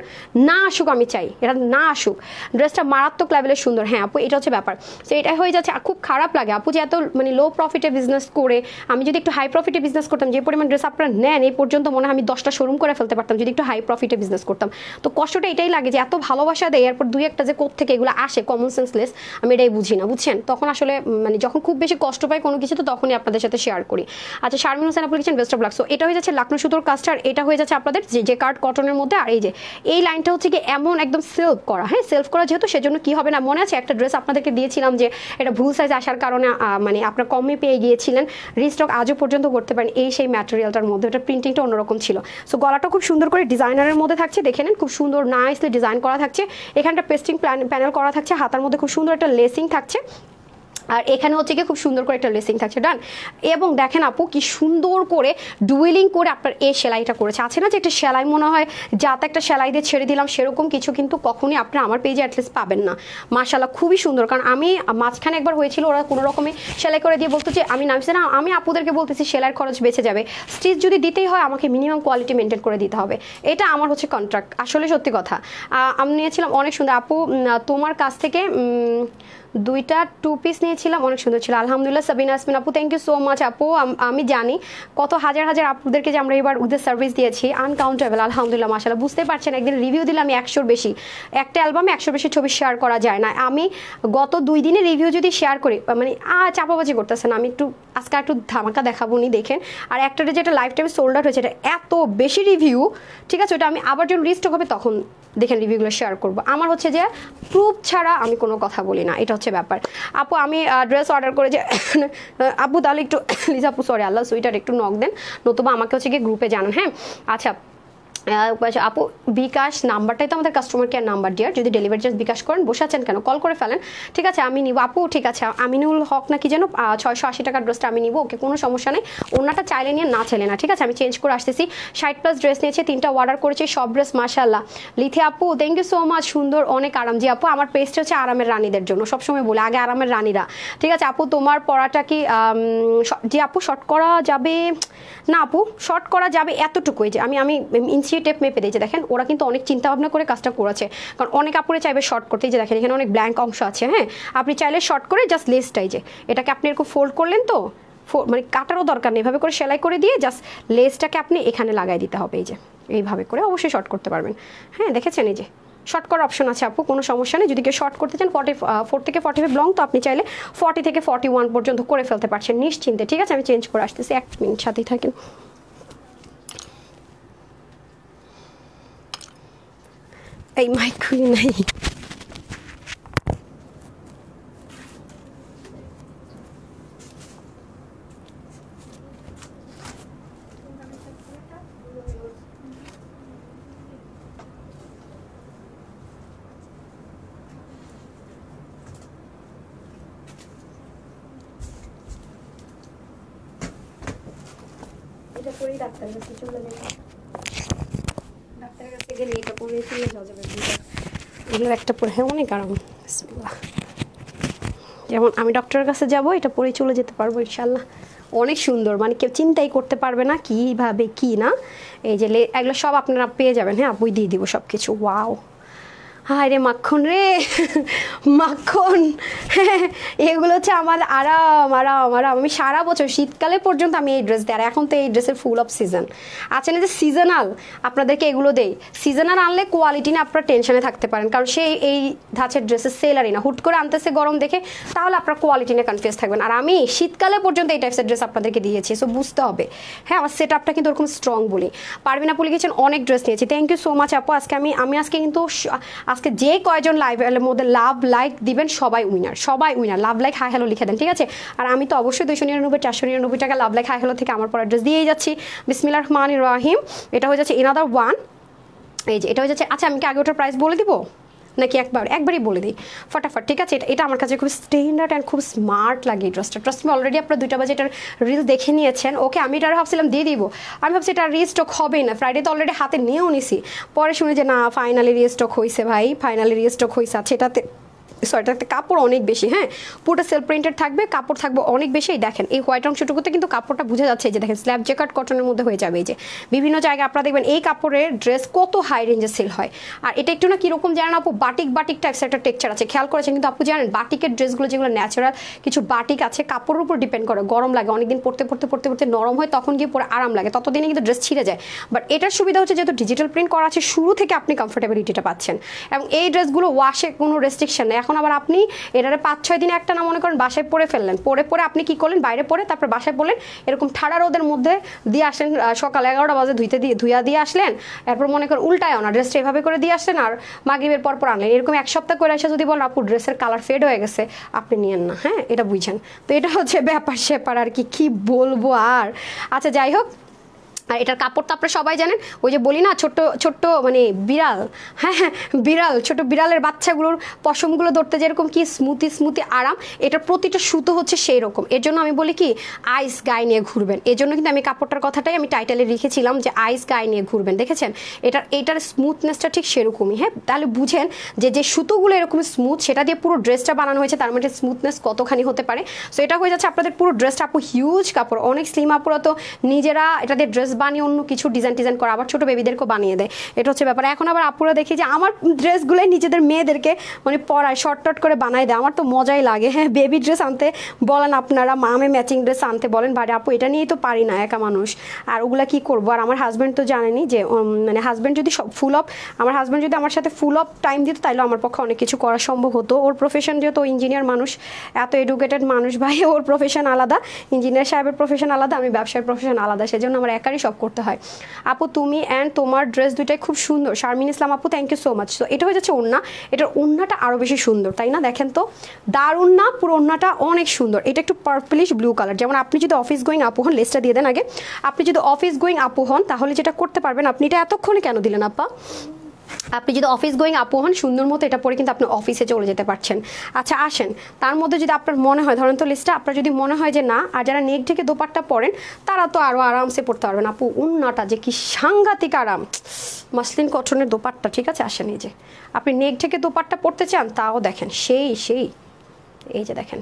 না আসুক, আমি চাই এরা না আসুক। ড্রেসটা মারাত্মক লেভেলের সুন্দর, হ্যাঁ আপু এটা হচ্ছে ব্যাপার। তো এটা হয়ে যাচ্ছে খুব খারাপ লাগে আপু যে এত মানে লো প্রফিটে বিজনেস করে আমি যদি একটু হাই প্রফিটে বিজনেস করতাম, যে পরিমাণ ড্রেস আপনারা নেন এই পর্যন্ত মনে হয় আমি 10টা শোরুম করে ফেলতে পারতাম যদি একটু হাই প্রফিটে বিজনেস করতাম। তো কষ্টটা এটাই লাগে যে এত ভালোবাসা দেয়, এরপর দুই একটা যে কোত্থেকে এগুলো আসে কমন সেন্সলেস, আমি এটাই বুঝি না বুঝছেন। তখন আসলে মানে যখন খুব বেশি কষ্ট পাই কোনো কিছু তো তখনই আপনাদের সাথে শেয়ার করি। আচ্ছা শারমিন হোসেন আপু লিখছেন বেস্ট অফ লাক। সো এটা হয়ে যাচ্ছে লাকনো সুতোর কাজটার, এটা হয়ে যাচ্ছে আপনাদের যে কার্ড কটনের মধ্যে, আর এই যে এই লাইনটা হচ্ছে কি এমন একদম সেলফ করা, হ্যাঁ সেলফ করা যেহেতু সেজন্য কি হবে না, মনে আছে একটা ড্রেস আপনাদেরকে দিয়েছিলাম যে এটা ভুল সাইজ আসার কারণে মানে আপনার কমে পেয়ে গিয়েছিলেন, রিস্টক আজও পর্যন্ত করতে পারেন এই সেই ম্যাটেরিয়ালটার মধ্যে, ওটা প্রিন্টিংটা অন্যরকম ছিল। সো গলাটা খুব সুন্দর করে ডিজাইনারের মধ্যে থাকছে, দেখে নেন খুব সুন্দর নাইসলি ডিজাইন করা থাকছে, এখানটা পেস্টিং প্যানেল করা থাকছে, হাতার মধ্যে খুব সুন্দর একটা লেসিং থাকছে, আর এখানে হচ্ছে কি খুব সুন্দর করে একটা লেসিং থাকছে, ডান। এবং দেখেন আপু কি সুন্দর করে ডুয়েলিং করে আপনার এই সেলাইটা করেছে। আছে না যে একটা সেলাই মনে হয় যাতে একটা সেলাই দিয়ে ছেড়ে দিলাম, সেরকম কিছু কিন্তু কখনই আপনি আমার পেজে অ্যাটলিস্ট পাবেন না। মাশাআল্লাহ খুবই সুন্দর। কারণ আমি মাঝখানে একবার হয়েছিল ওরা কোনো রকমে সেলাই করে দিয়ে বলতো যে আমি নামছি না, আমি আপুদেরকে বলতেছি সেলাইয়ের খরচ বেঁচে যাবে, স্টিচ যদি দিতেই হয় আমাকে মিনিমাম কোয়ালিটি মেনটেন করে দিতে হবে, এটা আমার হচ্ছে কন্ট্রাক্ট। আসলে সত্যি কথা। আমি নিয়েছিলাম অনেক সুন্দর আপু তোমার কাছ থেকে দুইটা 2 পিস নিয়েছিলাম, অনেক সুন্দর ছিল আলহামদুলিল্লাহ। সাবিনা আসমিন আপু থ্যাংক ইউ সো মাচ আপু। আমি জানি কত হাজার হাজার আপুদেরকে যে আমরা এবার ওদের সার্ভিস দিয়েছি আনকাউন্টেবল, আলহামদুলিল্লাহ মাশাআল্লাহ। বুঝতে পারছেন একদিন রিভিউ দিলে আমি 100-র বেশি, একটা অ্যালবামে 100-র বেশি ছবি শেয়ার করা যায় না। আমি গত 2 দিনে রিভিউ যদি শেয়ার করি মানে চাপাবাজি করতেছে না, আমি একটু আজকে একটু ধামাকা দেখাবো নি দেখেন। আর একটা যেটা লাইফ টাইমে সোল্ড আউট হয়েছে এটা এত বেশি রিভিউ, ঠিক আছে, ওটা আমি আবার যখন রিস্টক হবে তখন দেখেন রিভিউগুলো শেয়ার করবো। আমার হচ্ছে যে প্রুফ ছাড়া আমি কোনো কথা বলি না, এটা হচ্ছে ব্যাপার। আপু আমি ড্রেস অর্ডার করে যে আপু তাহলে একটু প্লিজ আপু সরি আল্লাহ সুইটার একটু নক দেন, নতুবা আমাকে হচ্ছে গিয়ে গ্রুপে জানান, হ্যাঁ। আচ্ছা আপু বিকাশ নাম্বারটাই তো আমাদের কাস্টমার কেয়ার নাম্বার ডিয়ার, যদি ডেলিভারি চার্জ বিকাশ করেন বসে আছেন কেন, কল করে ফেলেন, ঠিক আছে আমি নিব আপু, ঠিক আছে। আমিনুল হক নাকি যেন 680 টাকার ড্রেসটা আমি নিব, ওকে কোনো সমস্যা নেই, ওনাটা চাইলে নিয়ে না চাইলে না, ঠিক আছে আমি চেঞ্জ করে আসতেছি। 60+ ড্রেস নিয়েছে, 3টা অর্ডার করেছি, সব ড্রেস মাশাআল্লাহ। লিথি আপু থ্যাংক ইউ সো মাচ, সুন্দর অনেক আরাম। জি আপু আমার পেজটা হচ্ছে আরামের রানীদের জন্য, সবসময় বলে আগে আরামের রানীরা, ঠিক আছে আপু। তোমার পড়াটা কি জি আপু শর্ট করা যাবে না আপু, শর্ট করা যাবে এতটুকুই যে আমি ইঞ্চি টেপ মেপে দিয়েছে, দেখেন ওরা কিন্তু অনেক চিন্তা ভাবনা করে কাজটা করেছে। কারণ অনেক আপুরে চাইবে শর্ট করতে, যে দেখেন এখানে অনেক ব্ল্যাঙ্ক অংশ আছে, হ্যাঁ আপনি চাইলে শর্ট করে জাস্ট লেসটাই যে এটাকে আপনি এরকম ফোল্ড করলেন তো মানে কাটারও দরকার নেই, এভাবে করে সেলাই করে দিয়ে জাস্ট লেসটাকে আপনি এখানে লাগাই দিতে হবে, এই যে এইভাবে করে অবশ্যই শর্ট করতে পারবেন, হ্যাঁ দেখেছেন এই যে শর্ট করার অপশন আছে আপু, কোনো সমস্যা নেই। যদি কেউ শর্ট করতে চান 44 থেকে 45 লং, তো আপনি চাইলে 40 থেকে 41 পর্যন্ত করে ফেলতে পারছেন নিশ্চিন্তে, ঠিক আছে আমি চেঞ্জ করে আসতেছি, 1 মিনিট সাথেই থাকেন। এই মাইক খুলি নাই, এটা পরেই ডাক্তারের কাছে চলে যাবে, ডাক্তারের কাছে গেলে এটা পরে চলে যাবে, এগুলো একটা পরে হ্যাঁ অনেক আরাম। যেমন আমি ডক্টরের কাছে যাব এটা পরে চলে যেতে পারবো ইনশাল্লাহ, অনেক সুন্দর, মানে কেউ চিন্তাই করতে পারবে না কীভাবে কি না। এই যে এগুলো সব আপনারা পেয়ে যাবেন, হ্যাঁ বই দিয়ে দিব সব কিছু। ওয়াও হায় রে মাখন রে মাখন, এগুলো হচ্ছে আমার আরাম আরাম আরাম। আমি সারা বছর শীতকালে পর্যন্ত আমি এই ড্রেস দিই, আর এখন তো এই ড্রেসের ফুল অফ সিজন আছে না, যে সিজনাল আপনাদেরকে এগুলো দেই। সিজনাল আনলে কোয়ালিটি না আপনারা টেনশনে থাকতে পারেন, কারণ সে এই ধাঁচের ড্রেসের সেলারই না, হুট করে আনতেছে গরম দেখে, তাহলে আপনার কোয়ালিটি নিয়ে কনফিউজ থাকবেন। আর আমি শীতকালে পর্যন্ত এই টাইপসের ড্রেস আপনাদেরকে দিয়েছি, সো বুঝতে হবে, হ্যাঁ আমার সেট আপটা কিন্তু ওরকম স্ট্রং বলি। পারবিন আপু লিখেছেন অনেক ড্রেস নিয়েছি, থ্যাংক ইউ সো মাচ আপু। আমি আজকে কিন্তু আজকে যে কয়জন লাইভের মধ্যে লাভ লাইক দিবেন সবাই উইনার, সবাই winner. Love like hi hello লিখে দেন, ঠিক আছে। আর আমি তো অবশ্যই 299 499 টাকা লাভ লাইক হাই হ্যালো থেকে আমার পর অ্যাড্রেস দিয়েই যাচ্ছি। বিসমিল্লাহির রহমানির রহিম, এটা হয়ে যাচ্ছে এনাদার ওয়ান, এই যে এটা হয়ে যাচ্ছে। আচ্ছা আমি কি আগে ওটার প্রাইস বলে দিব নাকি একবারই বলে দিই ফটাফট, ঠিক আছে। এটা আমার কাছে খুব স্ট্যান্ডার্ড অ্যান্ড খুব স্মার্ট লাগে এই ড্রেসটা, ট্রাস্ট মি অলরেডি আপনারা 2টা বাজে এটার রিলস দেখে নিয়েছেন। ওকে আমি এটা ভাবছিলাম দিয়ে দিব, আমি ভাবছি এটা রিস্টক হবেই না, ফ্রাইডে তো অলরেডি হাতে নিয়েও নিছি, পরে শুনে যে না ফাইনালি রিস্টক হয়েছে ভাই, ফাইনালি রিস্টক হয়েছে। আচ্ছা এটাতে সোয়েটারতে কাপড় অনেক বেশি, হ্যাঁ পুরোটা সেলফ প্রিন্টেড থাকবে, কাপড় থাকবে অনেক বেশি। দেখেন এই হোয়াইট অংশটুকুতে কিন্তু কাপড়টা বোঝা যাচ্ছে, যে দেখেন স্ল্যাব জ্যাকেট কটনের মধ্যে হয়ে যাবে। এই যে বিভিন্ন জায়গায় আপনারা দেখবেন এই কাপড়ের ড্রেস কত হাই রেঞ্জে সেল হয়। আর এটা একটু না কীরকম জানেন আপু, বাটিক টাইপস একটা টেক্সচার আছে, খেয়াল করেছেন কিন্তু আপু জানেন বাটিকের ড্রেসগুলো যেগুলো ন্যাচারাল কিছু বাটিক আছে, কাপড়ের উপর ডিপেন্ড করে, গরম লাগে অনেকদিন পরতে নরম হয়, তখন গিয়ে পরে আরাম লাগে, ততদিনে কিন্তু ড্রেস ছিঁড়ে যায়। বাট এটার সুবিধা হচ্ছে যেহেতু ডিজিটাল প্রিন্ট করা আছে, শুরু থেকে আপনি কমফোর্টেবিলিটিটা পাচ্ছেন, এবং এই ড্রেসগুলো ওয়াশে কোনো রেস্ট্রিকশন নেই। এখন আবার আপনি এটারে 5-6 দিনে একটা না মনে করেন বাসায় পরে ফেললেন, পরে আপনি কি করলেন বাইরে পরে তারপর বাসায় পড়লেন, এরকম ঠাড়া রোদের মধ্যে দিয়ে আসলেন, সকাল 11টা বাজে ধুইয়া দিয়ে আসলেন, এরপর মনে করেন উল্টায় না ড্রেসটা এভাবে করে দিয়ে আসলেন, আর মাগরিবের পর আনলেন, এরকম 1 সপ্তাহ করে এসে যদি বলেন আপু ড্রেসের কালার ফেড হয়ে গেছে, আপনি নিয়েন না, হ্যাঁ এটা বুঝছেন। তো এটা হচ্ছে ব্যাপার স্যাপার আর কি বলবো আর। আচ্ছা যাই হোক, আর এটার কাপড় তো আপনারা সবাই জানেন, ওই যে বলি না ছোট্ট ছোট্ট মানে বিড়াল, হ্যাঁ হ্যাঁ বিড়াল, ছোট বিড়ালের বাচ্চাগুলোর পশমগুলো ধরতে যেরকম কি স্মুথি স্মুথি আরাম, এটার প্রতিটা সুতো হচ্ছে সেই রকম। এর জন্য আমি বলি কি আইস গায়ে নিয়ে ঘুরবেন, এর জন্য কিন্তু আমি কাপড়টার কথাটাই আমি টাইটেলে লিখেছিলাম যে আইস গায়ে নিয়ে ঘুরবেন। দেখেছেন এটার স্মুথনেসটা ঠিক সেরকমই। হ্যাঁ, তাহলে বুঝেন যে সুতোগুলো এরকম স্মুথ, সেটা দিয়ে পুরো ড্রেসটা বানানো হয়েছে, তার মধ্যে স্মুথনেস কতখানি হতে পারে। সো এটা হয়ে যাচ্ছে আপনাদের পুরো ড্রেসটা। আপু হিউজ কাপড়, অনেক স্লিম আপুরা তো নিজেরা এটা দিয়ে ড্রেস বানিয়ে অন্য কিছু ডিজাইন করা, আবার ছোট বেবিদেরকেও বানিয়ে দেয়, এটা হচ্ছে ব্যাপার। এখন আবার আপুরা দেখি যে আমার ড্রেসগুলোই নিজেদের মেয়েদেরকে মানে পরায় শর্ট করে বানায় দেয়, আমার তো মজাই লাগে। হ্যাঁ, বেবি ড্রেস আনতে বলেন আপনারা, মামে ম্যাচিং ড্রেস আনতে বলেন, বাড়ি আপু এটা নিয়েই তো পারি না একা মানুষ, আর ওগুলা কি করবো। আর আমার হাজব্যান্ড তো জানেনি যে মানে হাজব্যান্ড যদি আমার হাজব্যান্ড যদি আমার সাথে ফুল অফ টাইম দিত তাইলে আমার পক্ষে অনেক কিছু করা সম্ভব হতো। ওর প্রফেশন যেহেতু ইঞ্জিনিয়ার মানুষ, এত এডুকেটেড মানুষ ভাই, ওর প্রফেশন আলাদা, ইঞ্জিনিয়ার সাহেবের প্রফেশন আলাদা, আমি ব্যবসায়ের প্রফেশন আলাদা, সেজন্য আমার একারই সব করতে হয়। আপু তুমি অ্যান্ড তোমার ড্রেস দুইটাই খুব সুন্দর। শারমিন ইসলাম আপু থ্যাংক ইউ সো মাচ। তো এটা হয়ে যাচ্ছে ওড়না, এটার ওড়নাটা আরও বেশি সুন্দর, তাই না? দেখেন তো দারুণ না, পুরো ওড়নাটা অনেক সুন্দর। এটা একটু পার্পলিশ ব্লু কালার। যেমন আপনি যদি অফিস গোয়িং আপু হন, লেসটা দিয়ে দেন আগে, আপনি যদি অফিস গোয়িং আপু হন তাহলে যেটা করতে পারবেন, আপনি এটা এতক্ষণে কেন দিলেন আপা? আপনি যদি অফিস গোয়িং আপু হন, সুন্দর মতো এটা পরে কিন্তু আপনি অফিসে চলে যেতে পারছেন। আচ্ছা আসেন, তার মধ্যে যদি আপনার মনে হয়, ধরেন তো লিস্টটা, আপনার যদি মনে হয় যে না, আর যারা নেক ঢেকে দোপাট্টা পরেন তারা তো আরও আরামসে পড়তে পারবেন। আপু উন্নাটা যে কি সাংঘাতিক আরাম, মাসলিন কটনের দোপাট্টা, ঠিক আছে? আসেন, এই যে আপনি নেক ঢেকে দোপাট্টা পড়তে চান, তাও দেখেন সেই এই যে দেখেন,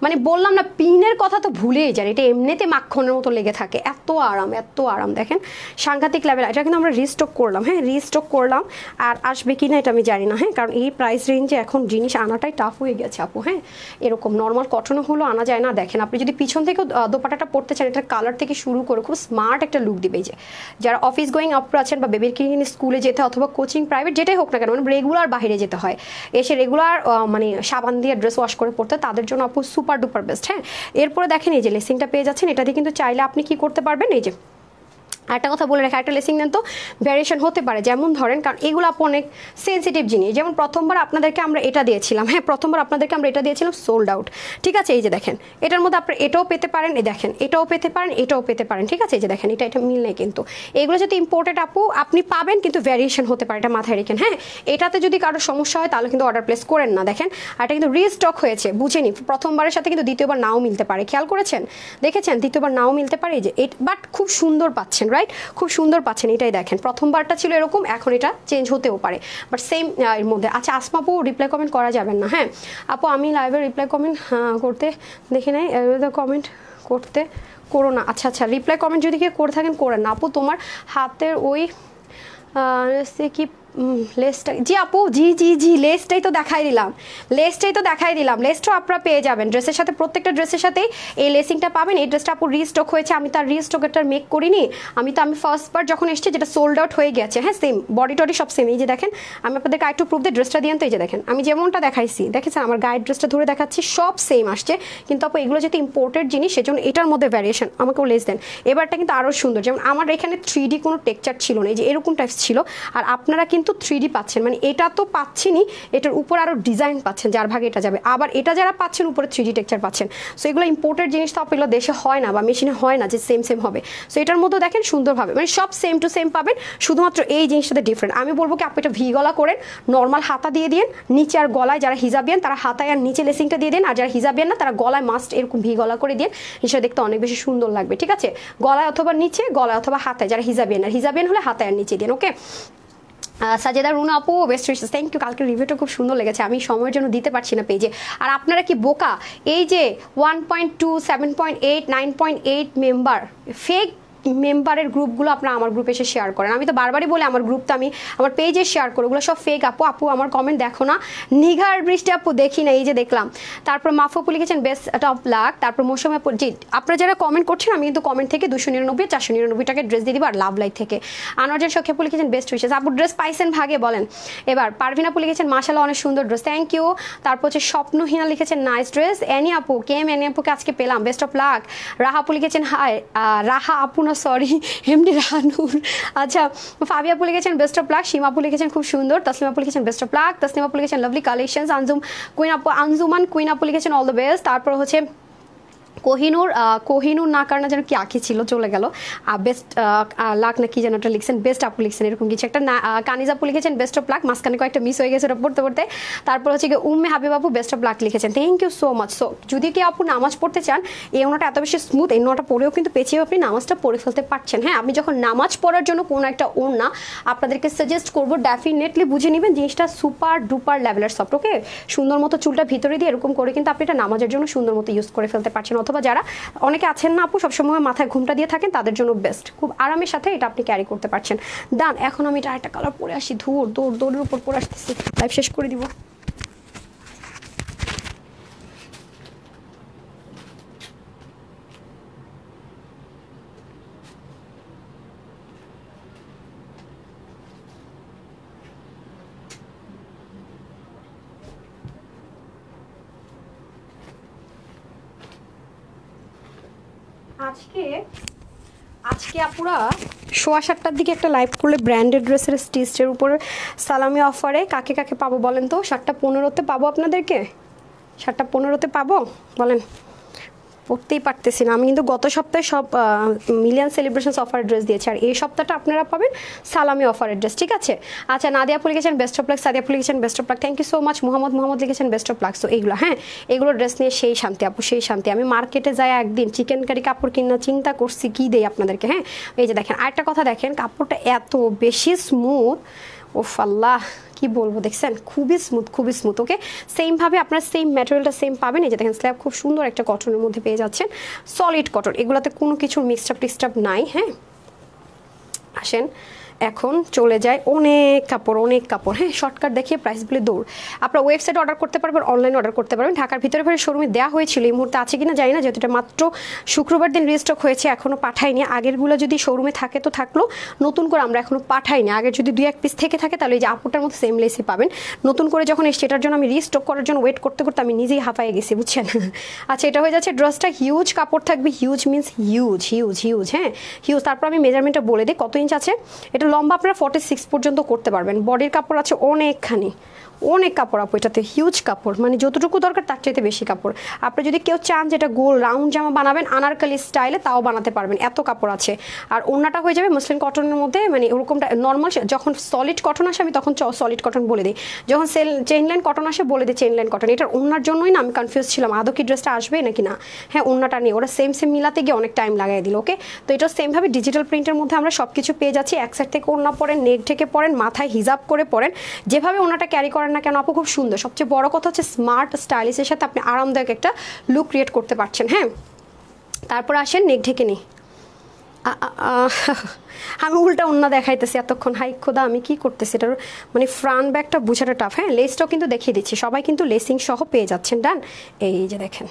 মানে বললাম না পিনের কথা তো ভুলেই যান, এটা এমনিতে মাখনের মতো লেগে থাকে, এত আরাম দেখেন, সাংঘাতিক লেভেল। এটা কিন্তু আমরা রিস্টক করলাম, হ্যাঁ রিস্টক করলাম, আর আসবে কি না এটা আমি জানি না। হ্যাঁ, কারণ এই প্রাইস রেঞ্জে এখন জিনিস আনাটাই টাফ হয়ে গেছে আপু। হ্যাঁ, এরকম নর্মাল কটনও হলো আনা যায় না। দেখেন আপনি যদি পিছন থেকেও দোপাটাটা পড়তে চান, এটার কালার থেকে শুরু করে খুব স্মার্ট একটা লুক দিবে। যে যারা অফিস গোয়িং আপু আছেন বা বেবির কিনে স্কুলে যেতে অথবা কোচিং প্রাইভেট যেটাই হোক না কেন, মানে রেগুলার বাইরে যেতে হয়, এসে রেগুলার মানে সাবান দিয়ে ড্রেস ওয়াশ করে পড়তে, তাদের জন্য আপু সুপার ডুপার বেস্ট। হ্যাঁ, এরপরে দেখেন এই যে লেসিংটা পেয়ে যাচ্ছেন, এটা দিয়ে কিন্তু চাইলে আপনি কি করতে পারবেন, এই যে একটা কথা বলে রাখা, একটা লেসিং নেন তো ভ্যারিয়েশন হতে পারে। যেমন ধরেন, কারণ এগুলো আপু অনেক সেন্সিটিভ জিনিস। যেমন প্রথমবার আপনাদেরকে আমরা এটা দিয়েছিলাম, হ্যাঁ প্রথমবার আপনাদেরকে আমরা এটা দিয়েছিলাম সোল্ড আউট, ঠিক আছে? এই যে দেখেন, এটার মধ্যে আপনার এটাও পেতে পারেন, এই দেখেন এটাও পেতে পারেন, এটাও পেতে পারেন, ঠিক আছে? এই যে দেখেন, এটা মিল নেই কিন্তু, এগুলো যদি ইম্পোর্টেড আপু আপনি পাবেন, কিন্তু ভ্যারিয়েশন হতে পারে, এটা মাথায় রেখেন। হ্যাঁ, এটাতে যদি কারোর সমস্যা হয় তাহলে কিন্তু অর্ডার প্লেস করেন না। দেখেন, আর এটা কিন্তু রিস্টক হয়েছে, বুঝেনি, প্রথমবারের সাথে কিন্তু দ্বিতীয়বার নাও মিলতে পারে, খেয়াল করেছেন? দেখেছেন, দ্বিতীয়বার নাও মিলতে পারে। এই যে বাট খুব সুন্দর পাচ্ছেন, রাইট? খুব সুন্দর পাচ্ছেন। এটাই দেখেন, প্রথমবারটা ছিল এরকম, এখন এটা চেঞ্জ হতেও পারে, বাট সেম এর মধ্যে। আচ্ছা আসমা আপু, রিপ্লাই কমেন্ট করা যাবেন না? হ্যাঁ আপু, আমি লাইভে রিপ্লাই কমেন্ট করতে দেখি নাই, কমেন্ট করতে করো না। আচ্ছা, রিপ্লাই কমেন্ট যদি কেউ করে থাকেন করেন না আপু। তোমার হাতের ওই কি লেসটা, জি আপু, জি লেসটাই তো দেখাই দিলাম, লেসটাও আপনারা পেয়ে যাবেন ড্রেসের সাথে, প্রত্যেকটা ড্রেসের সাথেই এই লেসিংটা পাবেন। এই ড্রেসটা আপু রিস্টক হয়েছে, আমি তার রিস্টকেরটা মেক করিনি, আমি ফার্স্টবার যখন এসেছি যেটা সোল্ড আউট হয়ে গেছে। হ্যাঁ, সেম বডি টডি সব সেম। এই যে দেখেন, আমি আপনাদেরকে আরেকটু প্রুফ দিয়ে ড্রেসটা দিয়ে তো, এই যে দেখেন আমি যেমনটা দেখাইছি, দেখেছেন আমার গায়ের ড্রেসটা ধরে দেখাচ্ছি, সব সেম আসছে। কিন্তু আপু এগুলো যেহেতু ইম্পোর্টেড জিনিস, সেজন্য এটার মধ্যে ভ্যারিয়েশন, আমাকেও লেস দেন। এবারটা কিন্তু আরও সুন্দর, যেমন আমার এখানে 3D কোনো টেক্সচার ছিল না, এই যে এরকম টাইপস ছিল, আর আপনারা কিন্তু 3D পাচ্ছেন, মানে এটা তো পাচ্ছেনই, এটার উপর আরও ডিজাইন পাচ্ছেন, যার ভাগে এটা যাবে। আবার এটা যারা পাচ্ছেন উপরে 3D টেক্সচার পাচ্ছেন। সো এগুলো ইম্পোর্টেড জিনিস, তো এগুলো দেশে হয় না বা মেশিনে হয় না যে সেম হবে। সো এটার মধ্যে দেখেন সুন্দরভাবে, মানে সব সেম টু সেম পাবেন, শুধুমাত্র এই জিনিসটাতে ডিফারেন্ট। আমি বলবো কি আপনি এটা ভি গলা করেন, নর্মাল হাতা দিয়ে দিন নিচে, আর গলায় যারা হিজাবিয়ান তারা হাতায় আর নিচে লেসিংটা দিয়ে দিন, আর যারা হিজাবিয়ান না তারা গলায় মাস্ট এরকম ভি গলা করে দিন, জিনিসটা দেখতে অনেক বেশি সুন্দর লাগবে, ঠিক আছে? গলায় অথবা নিচে, গলায় অথবা হাতায়, যারা হিজাবিয়ান, আর হিজাবিয়ান হলে হাতায় আর নিচে দিন। ওকে, সাজেদা রুনা আপু, বেস্ট উইশেস, থ্যাংক ইউ। কালকে রিভিউটা খুব সুন্দর লেগেছে, আমি সময়ের জন্য দিতে পারছি না পেজে। আর আপনারা কি বোকা? এই যে 1.2, 7.8, 9.8 মেম্বার ফেক মেম্বারের গ্রুপগুলো আপনারা আমার গ্রুপে এসে শেয়ার করেন। আমি তো বারবারই বলি আমার গ্রুপটা আমি আমার পেজে শেয়ার করি, ওগুলো সব ফেক আপু আমার কমেন্ট দেখো না। নিঘার বৃষ্টি আপু দেখি না, এই যে দেখলাম। তারপর মাফুপু লিখেছেন বেস্ট টপ লাক। তারপর মৌসুমী আপু, জি আপনারা যারা কমেন্ট করছেন আমি কিন্তু কমেন্ট থেকে 299, 499 টাকা ড্রেস দিয়ে দিব, আর লাভ লাইক থেকে। আনোয়ার শখে আপু লিখেছেন বেস্ট উইশেস। আপু ড্রেস পাইছেন ভাগে বলেন। এবার পারভিন আপু লিখেছেন মাশাআল্লাহ অনেক সুন্দর ড্রেস, থ্যাংক ইউ। তারপর হচ্ছে স্বপ্নহীনা লিখেছেন নাইস ড্রেস। অ্যানি আপু, এনি আপুকে আজকে পেলাম, বেস্ট অফ লাক। রাহা আপু লিখেছেন হাই, রাহা আপু না সরি এমডি রানুর। আচ্ছা, ফাবিয়া আপু লিখেছেন বেস্ট অফ লাক। সীমা আপু লিখেছেন খুব সুন্দর। তসলিমা আপু লিখেছেন বেস্ট অফ লাক। তসলিমা আপু লিখেছেন লাভলি কালেকশনস। আঞ্জুমান কুইন আপু লিখেছেন অল দ্য বেস্ট। তারপর হচ্ছে কোহিনুর না কারণে যেন কি আঁকি ছিল চলে গেল। বেস্ট লাক না কি যেন একটা লিখছেন, বেস্ট আপু লিখছেন এরকম কিছু একটা। কানিজ আপু লিখেছেন বেস্ট অফ লাক, মাঝখানে কয়েকটা মিস হয়ে গেছে ওটা পড়তে পড়তে। তারপর হচ্ছে কি উম্মে হাবিব আপু বেস্ট অফ লাক লিখেছেন, thank you so much. So যদি কি আপু নামাজ পড়তে চান, এই ওনাটা এত বেশি স্মুথ, এই ওনাটা পড়েও কিন্তু পেছিয়ে আপনি নামাজটা পড়ে ফেলতে পারছেন। হ্যাঁ, আমি যখন নামাজ পড়ার জন্য কোনো একটা ওড়না আপনাদেরকে সাজেস্ট করবো, ডেফিনেটলি বুঝে নেবেন জিনিসটা সুপার ডুপার লেভেলের সফট। ওকে, সুন্দর মতো চুলটা ভিতরে দিয়ে এরকম করে কিন্তু আপনি এটা নামাজের জন্য সুন্দর মতো ইউজ করে ফেলতে পারছেন। অথবা যারা অনেকে আছেন না আপু সবসময় মাথায় ঘুমটা দিয়ে থাকেন, তাদের জন্য বেস্ট, খুব আরামের সাথে এটা আপনি ক্যারি করতে পারছেন। ডান। এখন আমি এটা একটা কালার পরে আসি, দৌড়ের উপর পরে আসতেছি, লাইভ শেষ করে দিব। আজকে আপুরা 7:15টার দিকে একটা লাইভ করলে ব্র্যান্ডেড ড্রেসের স্টিচের উপরে সালামি অফারে কাকে কাকে পাবো বলেন তো? 7:15তে পাবো আপনাদেরকে, 7:15তে পাবো বলেন? পড়তেই পারতেছি না আমি, কিন্তু গত সপ্তাহে সব মিলিয়ন সেলিব্রেশনস অফার ড্রেস দিয়েছে, আর এই সপ্তাহটা আপনারা পাবেন সালামি অফারের ড্রেস, ঠিক আছে? আচ্ছা, নাদিয়া আপু লিখেছেন বেস্ট অফ লাক, সাদিয়া আপু লিখেছেন best of luck, thank you so much. Mohammad লিখেছেন বেস্ট অফ লাক। সো এইগুলো, হ্যাঁ, এগুলো ড্রেস নিয়ে সেই শান্তি আপু, সেই শান্তি। আমি মার্কেটে যাই একদিন চিকেন কারি কাপড় কিনা চিন্তা করছি কী দেই আপনাদেরকে। হ্যাঁ, এই যে দেখেন, আরেকটা কথা দেখেন, কাপড়টা এত বেশি স্মুথ, ওফ আল্লাহ কি বলবো, দেখছেন খুবই স্মুথ, খুবই স্মুথ। ওকে, সেমভাবে আপনার সেম ম্যাটেরিয়ালটা সেম পাবেন। এই যে দেখেন স্ল্যাব খুব সুন্দর একটা কটনের মধ্যে পেয়ে যাচ্ছেন, সলিড কটন, এগুলোতে কোনো কিছুর মিক্সড আপ টিক্সড আপ নাই। হ্যাঁ, আসেন এখন চলে যায় অনেক কাপড়। হ্যাঁ, শর্টকাট দেখিয়ে প্রাইস বলে দৌড়। আপনার ওয়েবসাইটে অর্ডার করতে পারবেন, অনলাইনে অর্ডার করতে পারবেন। ঢাকার ভিতরে শোরুমে দেওয়া হয়েছিল, এই মুহূর্তে আছে কিনা জানি না, যেহেতু এটা মাত্র শুক্রবার দিন রিস্টক হয়েছে, এখনও পাঠাইনি। আগেরগুলো যদি শোরুমে থাকে তো থাকলো, নতুন করে আমরা এখনও পাঠাইনি। আগের যদি 2-1 পিস থেকে থাকে তাহলে এই যে আপুটার মতো সেম লেসই পাবেন। নতুন করে যখন এসছে এটার জন্য আমি রিস্টক করার জন্য ওয়েট করতে করতে আমি নিজেই হাঁপায়ে গেছি, বুঝছেন? আচ্ছা, এটা হয়ে যাচ্ছে ড্রেসটা হিউজ কাপড় থাকবে, হিউজ মিনস হিউজ। হ্যাঁ, হিউজ। তারপর আমি মেজারমেন্টটা বলে দিই কত ইঞ্চ আছে। এটা লম্বা আপনারা 46 পর্যন্ত করতে পারবেন। বডির কাপড় আছে অনেকখানি, অনেক কাপড় আপু, এটাতে হিউজ কাপড়, মানে যতটুকু দরকার তার চাইতে বেশি কাপড়। আপনি যদি কেউ চান যেটা গোল রাউন্ড জামা বানাবেন আনারকলি স্টাইলে, তাও বানাতে পারবেন, এত কাপড় আছে। আর ওড়নাটা হয়ে যাবে মসলিন কটনের মধ্যে, মানে ওরকমটা নর্মাল। যখন সলিড কটন আসে আমি তখন সলিড কটন বলে দিই, যখন চেইন লাইন কটন আসে বলে দিই চেইন লাইন কটন। এটার ওড়নার জন্যই না আমি কনফিউজ ছিলাম আদৌ কি ড্রেসটা আসবে নাকি না। হ্যাঁ, ওড়নাটা নিয়ে ওরা সেম মিলাতে গিয়ে অনেক টাইম লাগাই দিল। ওকে, তো এটা সেমভাবে ডিজিটাল প্রিন্টের মধ্যে আমরা সব কিছু পেয়ে যাচ্ছি। এক সাইড থেকে ওড়না পরেন, নেক থেকে পরেন, মাথায় হিজাব করে পরেন, যেভাবে ওড়নাটা ক্যারি করেন না কেন আপু খুব সুন্দর। সবচেয়ে বড় কথা হচ্ছে স্মার্ট স্টাইলিশের সাথে আপনি আরামদায়ক একটা লুক ক্রিয়েট করতে পারছেন। হ্যাঁ, তারপর আসেন নেক ঢেকে নিই। আমি উল্টা ওড়না দেখাইতেছি এতক্ষণ, হাই খোদা আমি কি করতেছি, এটার মানে ফ্রন্ট ব্যাকটা বোঝাটা টাফ। হ্যাঁ, লেসটাও কিন্তু দেখিয়ে দিচ্ছি, সবাই কিন্তু লেসিং সহ পেয়ে যাচ্ছেন। ডান, এই যে দেখেন।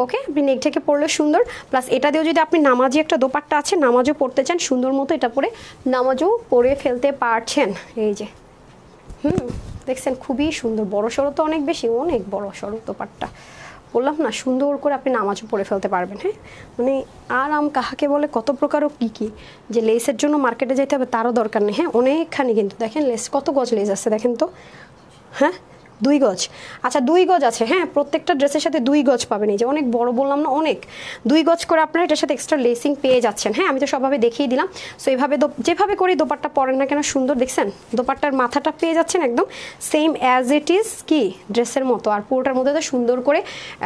ওকে, আপনি নেক থেকে পরলে সুন্দর, প্লাস এটা দিয়েও যদি আপনি নামাজি একটা দোপাট্টা আছে, নামাজও পড়তে চান সুন্দর মতো, এটা পরে নামাজও পরে ফেলতে পারছেন। এই যে দেখছেন খুবই সুন্দর, বড় সড়ো তো অনেক বেশি, অনেক বড় সড়ো দোপাট্টা, বললাম না সুন্দর করে আপনি নামাজও পরে ফেলতে পারবেন। হ্যাঁ, মানে আরাম কাহাকে বলে, কত প্রকারও কী যে লেসের জন্য মার্কেটে যেতে হবে তারও দরকার নেই। হ্যাঁ, অনেকখানি কিন্তু দেখেন লেস, কত গজ লেস আছে দেখেন তো। হ্যাঁ, 2 গজ। আচ্ছা, 2 গজ আছে। হ্যাঁ, প্রত্যেকটা ড্রেসের সাথে 2 গজ পাবেন। এই যে অনেক বড় বললাম না, অনেক 2 গজ করে আপনারা এটার সাথে এক্সট্রা লেসিং পেয়ে যাচ্ছেন। হ্যাঁ, আমি তো সবভাবে দেখিয়ে দিলাম। সো এইভাবে যেভাবে করে দোপাট্টা পরেন না কেন সুন্দর, দেখছেন দোপাট্টার মাথাটা পেয়ে যাচ্ছেন একদম সেম অ্যাজ ইট ইজ কি ড্রেসের মতো, আর পুরোটার মধ্যে তো সুন্দর করে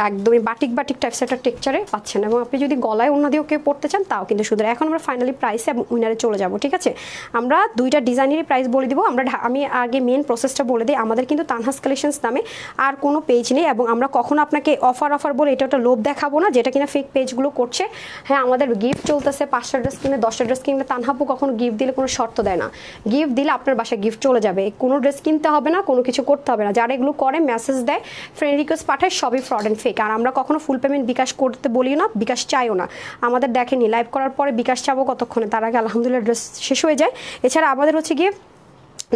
একদমই বাটিক টাইপস একটা টেক্সচারে পাচ্ছেন। এবং আপনি যদি গলায় অন্য দিয়েও কেউ পড়তে চান তাও কিন্তু সুন্দর। এখন আমরা ফাইনালি প্রাইসে এবং উইনারে চলে যাব, ঠিক আছে? আমরা 2টা ডিজাইনেরই প্রাইস বলে দিব। আমি আগে মেন প্রসেসটা বলে দিই। আমাদের কিন্তু তানহাস কালেকশনস নামে আর কোনো পেজ নেই, এবং আমরা কখনো আপনাকে অফার বলে এটা একটা লোভ দেখাবো না, যেটা কিনা ফেক পেজগুলো করছে। হ্যাঁ, আমাদের গিফট চলতেছে, 5টা ড্রেস কিনলে 10টা ড্রেস কিনলে তানহাপু কখনো গিফট দিলে কোনো শর্ত দেয় না। গিফট দিলে আপনার বাসায় গিফট চলে যাবে, কোনো ড্রেস কিনতে হবে না, কোনো কিছু করতে হবে না। যারা এগুলো করে মেসেজ দেয়, ফ্রেন্ড রিকোয়েস্ট পাঠায়, সবই ফ্রড অ্যান্ড ফেক। আর আমরা কখনো ফুল পেমেন্ট বিকাশ করতে বলি না, বিকাশ চাইও না। আমাদের দেখেনি লাইভ করার পরে বিকাশ চাবো কতক্ষণে, তার আগে আলহামদুলিল্লাহ ড্রেস শেষ হয়ে যায়। এছাড়া আমাদের হচ্ছে গিয়ে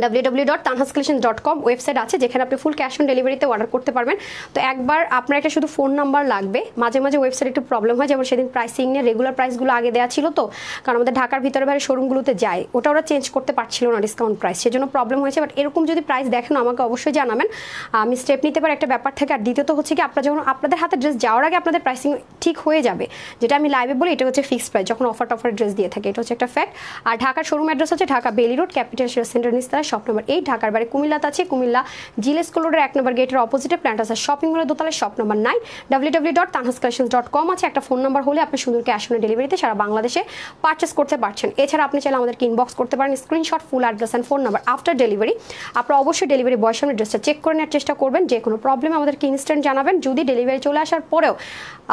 www.tanhascollections.com ওয়েবসাইট আছে যেখানে আপনি ফুল ক্যাশ অন ডেলিভারিতে অর্ডার করতে পারবেন। তো একবার আপনার একটা শুধু ফোন নাম্বার লাগবে, মাঝে মাঝে ওয়েবসাইট একটু প্রবলেম হয়, যেমন সেদিন প্রাইসিং নিয়ে রেগুলার প্রাইসগুলো আগে দেওয়া ছিল, তো কারণ আমাদের ঢাকার ভিতরে বাইরে শোরুমগুলোতে যায় ওটা ওরা চেঞ্জ করতে পারছিল না ডিসকাউন্ট প্রাইস, সেজন্য প্রবলেম হয়েছে। বাট এরকম যদি প্রাইস দেখেন আমাকে অবশ্যই জানাবেন, আমি স্টেপ নিতে পারি একটা ব্যাপার থেকে। আর দ্বিতীয়ত হচ্ছে কি আপনারা যখন আপনাদের হাতে ড্রেস যাওয়ার আগে আপনাদের প্রাইসিং ঠিক হয়ে যাবে, যেটা আমি লাইভে বলি এটা হচ্ছে ফিক্সড প্রাইস যখন অফার টফার ড্রেস দিয়ে থাকে, এটা হচ্ছে একটা ফ্যাক্ট। আর ঢাকার শোরুম অ্যাড্রেস হচ্ছে Dhaka Bailey Road Capital Centre নিস্তারা শপ নম্বর 8, ঢাকার বাইরে কুমিল্লাতে আছে, কুমিল্লা জিলে স্কুল রোডের 1 নম্বর গেটের অপোজিটে প্ল্যান্টাসা শপিং মলের দোতলায় শপ নম্বর 9। www.tanhascollections.com আছে, একটা ফোন নাম্বার হলে আপনি সুন্দর ক্যাশ অন ডেলিভারিতে সারা বাংলাদেশে পারচেস করতে পারছেন। এছাড়া আপনি চাইলে আমাদেরকে ইনবক্স করতে পারেন, screenshot full address and phone number after delivery. আপনারা অবশ্যই ডেলিভারি বয়ের সামনে ড্রেসটা চেক করে নেওয়ার চেষ্টা করবেন, যে কোনো প্রবলেম আমাদেরকে ইনস্ট্যান্ট জানাবেন। যদি ডেলিভারি চলে আসার পরেও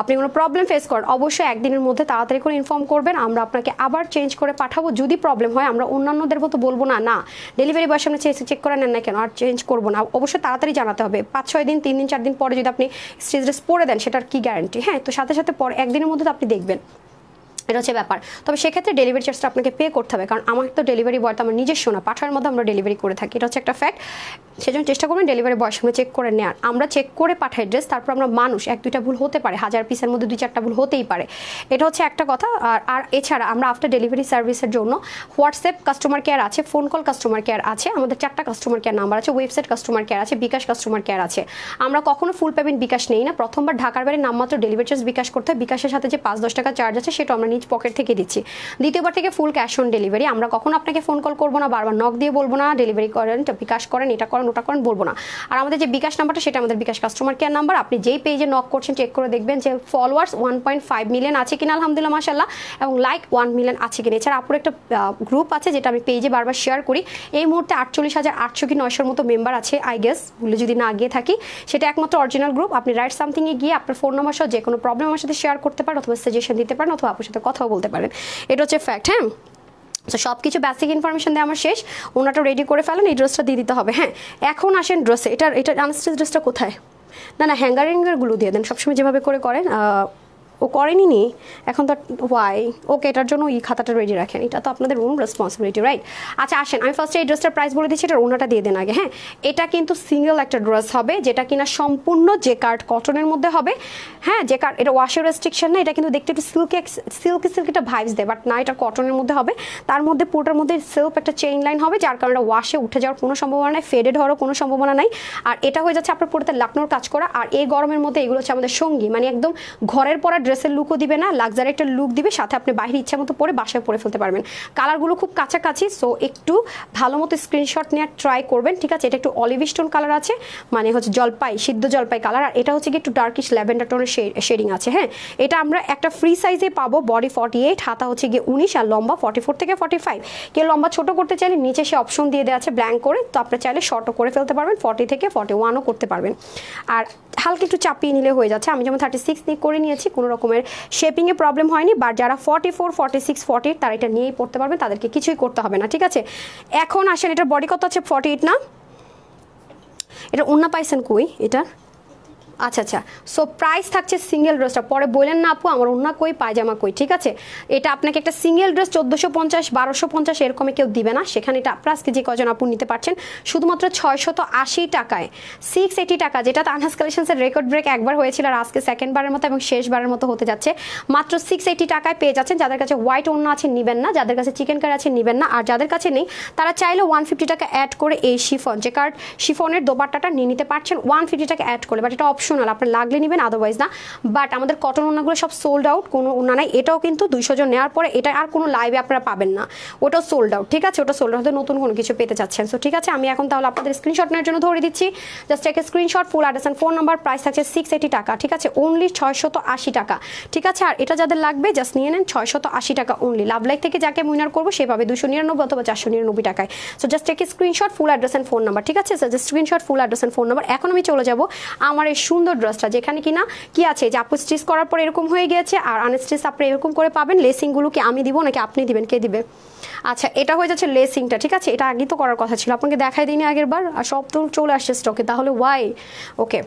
আপনি কোনো প্রবলেম ফেস করেন অবশ্যই একদিনের মধ্যে তাড়াতাড়ি করে ইনফর্ম করবেন, আমরা আপনাকে আবার চেঞ্জ করে পাঠাবো। যদি প্রবলেম হয় আমরা অন্যান্যদের মতো বলবো না না ডেলিভারি বয়ের সামনে চেক করে নেন না কেন আর চেঞ্জ করবো না, অবশ্যই তাড়াতাড়ি জানাতে হবে। 5-6 দিন 3 দিন 4 দিন পরে যদি আপনি স্টিচ ড্রেস পরে দেন সেটার কি গ্যারান্টি? হ্যাঁ, তো সাথে সাথে পরে একদিনের মধ্যে তো আপনি দেখবেন, এটা হচ্ছে ব্যাপার। তবে সেক্ষেত্রে ডেলিভারি চার্জটা আপনাকে পে করতে হবে, কারণ আমার তো ডেলিভারি বয় তো আমার নিজস্ব না, পাঠার মধ্যে আমরা ডেলিভারি করে থাকি, এটা হচ্ছে একটা ফ্যাক্ট। সেজন্য চেষ্টা করবেন ডেলিভারি বয়ের সামনে চেক করে নেওয়ার। আমরা চেক করে পাঠাই ড্রেস, তারপর আমরা মানুষ 1-2টা ভুল হতে পারে, 1000 পিসের মধ্যে 2-4টা ভুল হতেই পারে, এটা হচ্ছে একটা কথা। আর এছাড়া আমরা আফটার ডেলিভারি সার্ভিসের জন্য হোয়াটসঅ্যাপ কাস্টমার কেয়ার আছে, ফোন কল কাস্টমার কেয়ার আছে, আমাদের 4টা কাস্টমার কেয়ার নাম্বার আছে, ওয়েবসাইট কাস্টমার কেয়ার আছে, বিকাশ কাস্টমার কেয়ার আছে। আমরা কখনো ফুল পেমেন্ট বিকাশ নেই না, প্রথমবার ঢাকার বাইরে নামমাত্র ডেলিভারি চার্জ বিকাশ করতে হয়, বিকাশের সাথে যে 5-10 টাকা চার্জ আছে সেটা আমরা নিজ পকেট থেকে দিচ্ছি। দ্বিতীয়বার থেকে ফুল ক্যাশ অন ডেলিভারি, আমরা কখনো আপনাকে ফোন কল করবো না, বারবার নক দিয়ে বলবো না ডেলিভারি করেন, বিকাশ করেন, এটা করেন ওটা করেন বলবো না। আর আমাদের যে বিকাশ নাম্বারটা সেটা আমাদের বিকাশ কাস্টমার কেয়ার নাম্বার। আপনি যেই পেজে নক করছেন চেক করে দেখবেন যে ফলোয়ার্স 1.5 মিলিয়ন আছে কিনা, আলহামদুলিল্লাহ মাশাআল্লাহ, এবং লাইক 1 মিলিয়ন আছে কিনা। এছাড়া আপুর একটা গ্রুপ আছে যেটা আমি পেজে বারবার শেয়ার করি, এই মুহূর্তে 48,800 কি 900 মতো মেম্বার আছে আই গেস, বলে যদি না গিয়ে থাকি, সেটা একমাত্র অরিজিনাল গ্রুপ। আপনি রাইট সামথিংয়ে গিয়ে আপনার ফোন নাম্বার সহ যে কোনো প্রবলেম আমার সাথে শেয়ার করতে পারেন, অথবা সাজেশন দিতে পারেন, অথবা আপনার সাথে কথাও বলতে পারেন, এটা হচ্ছে ফ্যাক্ট। হ্যাঁ, তো সব কিছু বেসিক ইনফরমেশন দিয়ে আমার শেষ, ওনাটা রেডি করে ফেলেন, এই ড্রেসটা দিয়ে দিতে হবে। হ্যাঁ, এখন আসেন ড্রেসে, এটা আনস্টিচ ড্রেসটা কোথায়? না হ্যাঙ্গারগুলো দিয়ে দেন, সবসময় যেভাবে করে করেন। ও করেনি নি এখন তো, ওয়াই? ওকে, এটার জন্য এই খাতাটা রেডি রাখেন, এটা তো আপনাদের ওন রেসপন্সিবিলিটি, রাইট? আচ্ছা আসেন, আমি ফার্স্টে এই ড্রেসটার প্রাইস বলে দিচ্ছি, এটার ওনাটা দিয়ে দেন আগে। হ্যাঁ, এটা কিন্তু সিঙ্গেল একটা ড্রেস হবে, যেটা কিনা সম্পূর্ণ জেকার্ড কটনের মধ্যে হবে। হ্যাঁ, জেকার্ড, এটা ওয়াশের রেস্ট্রিকশন না, এটা কিন্তু দেখতে একটু সিল্কি একটা ভাইবস দেয়, বাট না, এটা কটনের মধ্যে হবে। তার মধ্যে পুরোটার মধ্যে সেলফ একটা চেইন লাইন হবে, যার কারণে ওয়াশে উঠে যাওয়ার কোনো সম্ভাবনা নেই, ফেডেড হওয়ারও কোনো সম্ভাবনা নাই। আর এটা হয়ে যাচ্ছে আপনার পুরোতে লাকনোর কাজ করা। আর এই গরমের মধ্যে এগুলো হচ্ছে আমাদের সঙ্গী, মানে একদম ঘরের পরা ড্রেসের লুকও দিবে না, লাক্সারি একটা লুক দিবে, সাথে আপনি বাইরে ইচ্ছা মতো পরে বাসায় পরে ফেলতে পারবেন। কালারগুলো খুব কাছাকাছি, সো একটু ভালো মতো স্ক্রিনশট নেওয়ার ট্রাই করবেন, ঠিক আছে? এটা একটু অলিভ স্টোন কালার আছে, মানে হচ্ছে জলপাই, সিদ্ধ জলপাই কালার। আর এটা হচ্ছে কি একটু ডার্কিশ ল্যাভেন্ডার টোনের শেডিং আছে। হ্যাঁ, এটা আমরা একটা ফ্রি সাইজে পাবো, বডি 48, হাতা হচ্ছে গিয়ে 19, আর লম্বা 44 থেকে 45। কেউ লম্বা ছোট করতে চাইলে নিচে সে অপশন দিয়ে দেওয়া আছে ব্ল্যাঙ্ক করে, তো আপনি চাইলে শর্টও করে ফেলতে পারবেন, 40 থেকে 41ও করতে পারবেন। আর হালকা একটু চাপিয়ে নিলে হয়ে যাচ্ছে। আমি যেমন 36 নিয়ে করে নিয়েছি, কোনো রকমের শেপিংয়ে প্রবলেম হয়নি, বাট যারা 44, 46, 48 তারা এটা নিয়েই পড়তে পারবেন, তাদেরকে কিছুই করতে হবে না, ঠিক আছে? এখন আসেন, এটার বডি কত আছে? 48 না? এটা ওন্না পাইছেন কই এটা? আচ্ছা, সো প্রাইস থাকছে সিঙ্গেল ড্রেসটা, পরে বললেন না আপু আমার অন্য কই, পায়জামা কই, ঠিক আছে? এটা আপনাকে একটা সিঙ্গেল ড্রেস 1450, 1250 এরকমে কেউ দিবে না, সেখানে এটা আপনার আজকে যে কজন আপু নিতে পারছেন শুধুমাত্র 680 টাকায়, 680 টাকা, যেটা তানহাস কালেকশনসের রেকর্ড ব্রেক একবার হয়েছিল, আর আজকে সেকেন্ডবারের মতো এবং শেষবারের মতো হতে যাচ্ছে। মাত্র 680 টাকায় পেয়ে যাচ্ছেন। যাদের কাছে হোয়াইট ওন্না আছে নিবেন না, যাদের কাছে চিকেন কারি আছে নিবেন না, আর যাদের কাছে নেই তারা চাইলে 150 টাকা অ্যাড করে এই শিফন, যে কার্ড শিফনের দোপাট্টাটা নিয়ে নিতে পারছেন 150 টাকা অ্যাড করে, বাট এটা অপশনাল, আপনার লাগলে নেবেন, আদারওয়াইজ না। বাট আমাদের কটন ওন্নাগুলো সব সোল্ড আউট, কোনো ওন্না নাই। এটাও কিন্তু 200 জন নেওয়ার পরে এটা আর কোনো লাইভে আপনারা পাবেন না, ওটাও সোল্ড আউট, ঠিক আছে? ওটা সোল্ড আউট, নতুন কোনো কিছু পেতে চাচ্ছেন। সো ঠিক আছে, আমি এখন তাহলে আপনাদের স্ক্রিনশট নেওয়ার জন্য ধরে দিচ্ছি, জাস্ট একটা screenshot, full address and phone number, price থাকছে 680 টাকা, ঠিক আছে? অনলি 680 টাকা, ঠিক আছে? আর এটা যাদের লাগবে জাস্ট নিয়ে নেন, 680 টাকা অনলি। লাভ লাইক থেকে যাকে উইনার করবো সেভাবে 299 অথবা 499 টাকায়। সো জাস্ট একটা screenshot, full address and phone number, ঠিক আছে? Just screenshot, full address and phone number. এখন আমি চলে যাব আমার এই সুন্দর ড্রেসটা, যেখানে কিনা কি আছে যে আপু স্টিচ করার পর এরকম হয়ে গিয়েছে, আর আনস্টিচ আপনি এরকম করে পাবেন। লেসিংগুলো কি আমি দিব নাকি আপনি দিবেন, কে দিবে? আচ্ছা, এটা হয়ে যাচ্ছে লেসিংটা, ঠিক আছে? এটা আগে তো করার কথা ছিল, আপনাকে দেখাই দিইনি আগের বার, আর সব তো চলে আসছে স্টকে, তাহলে ওয়াই? ওকে,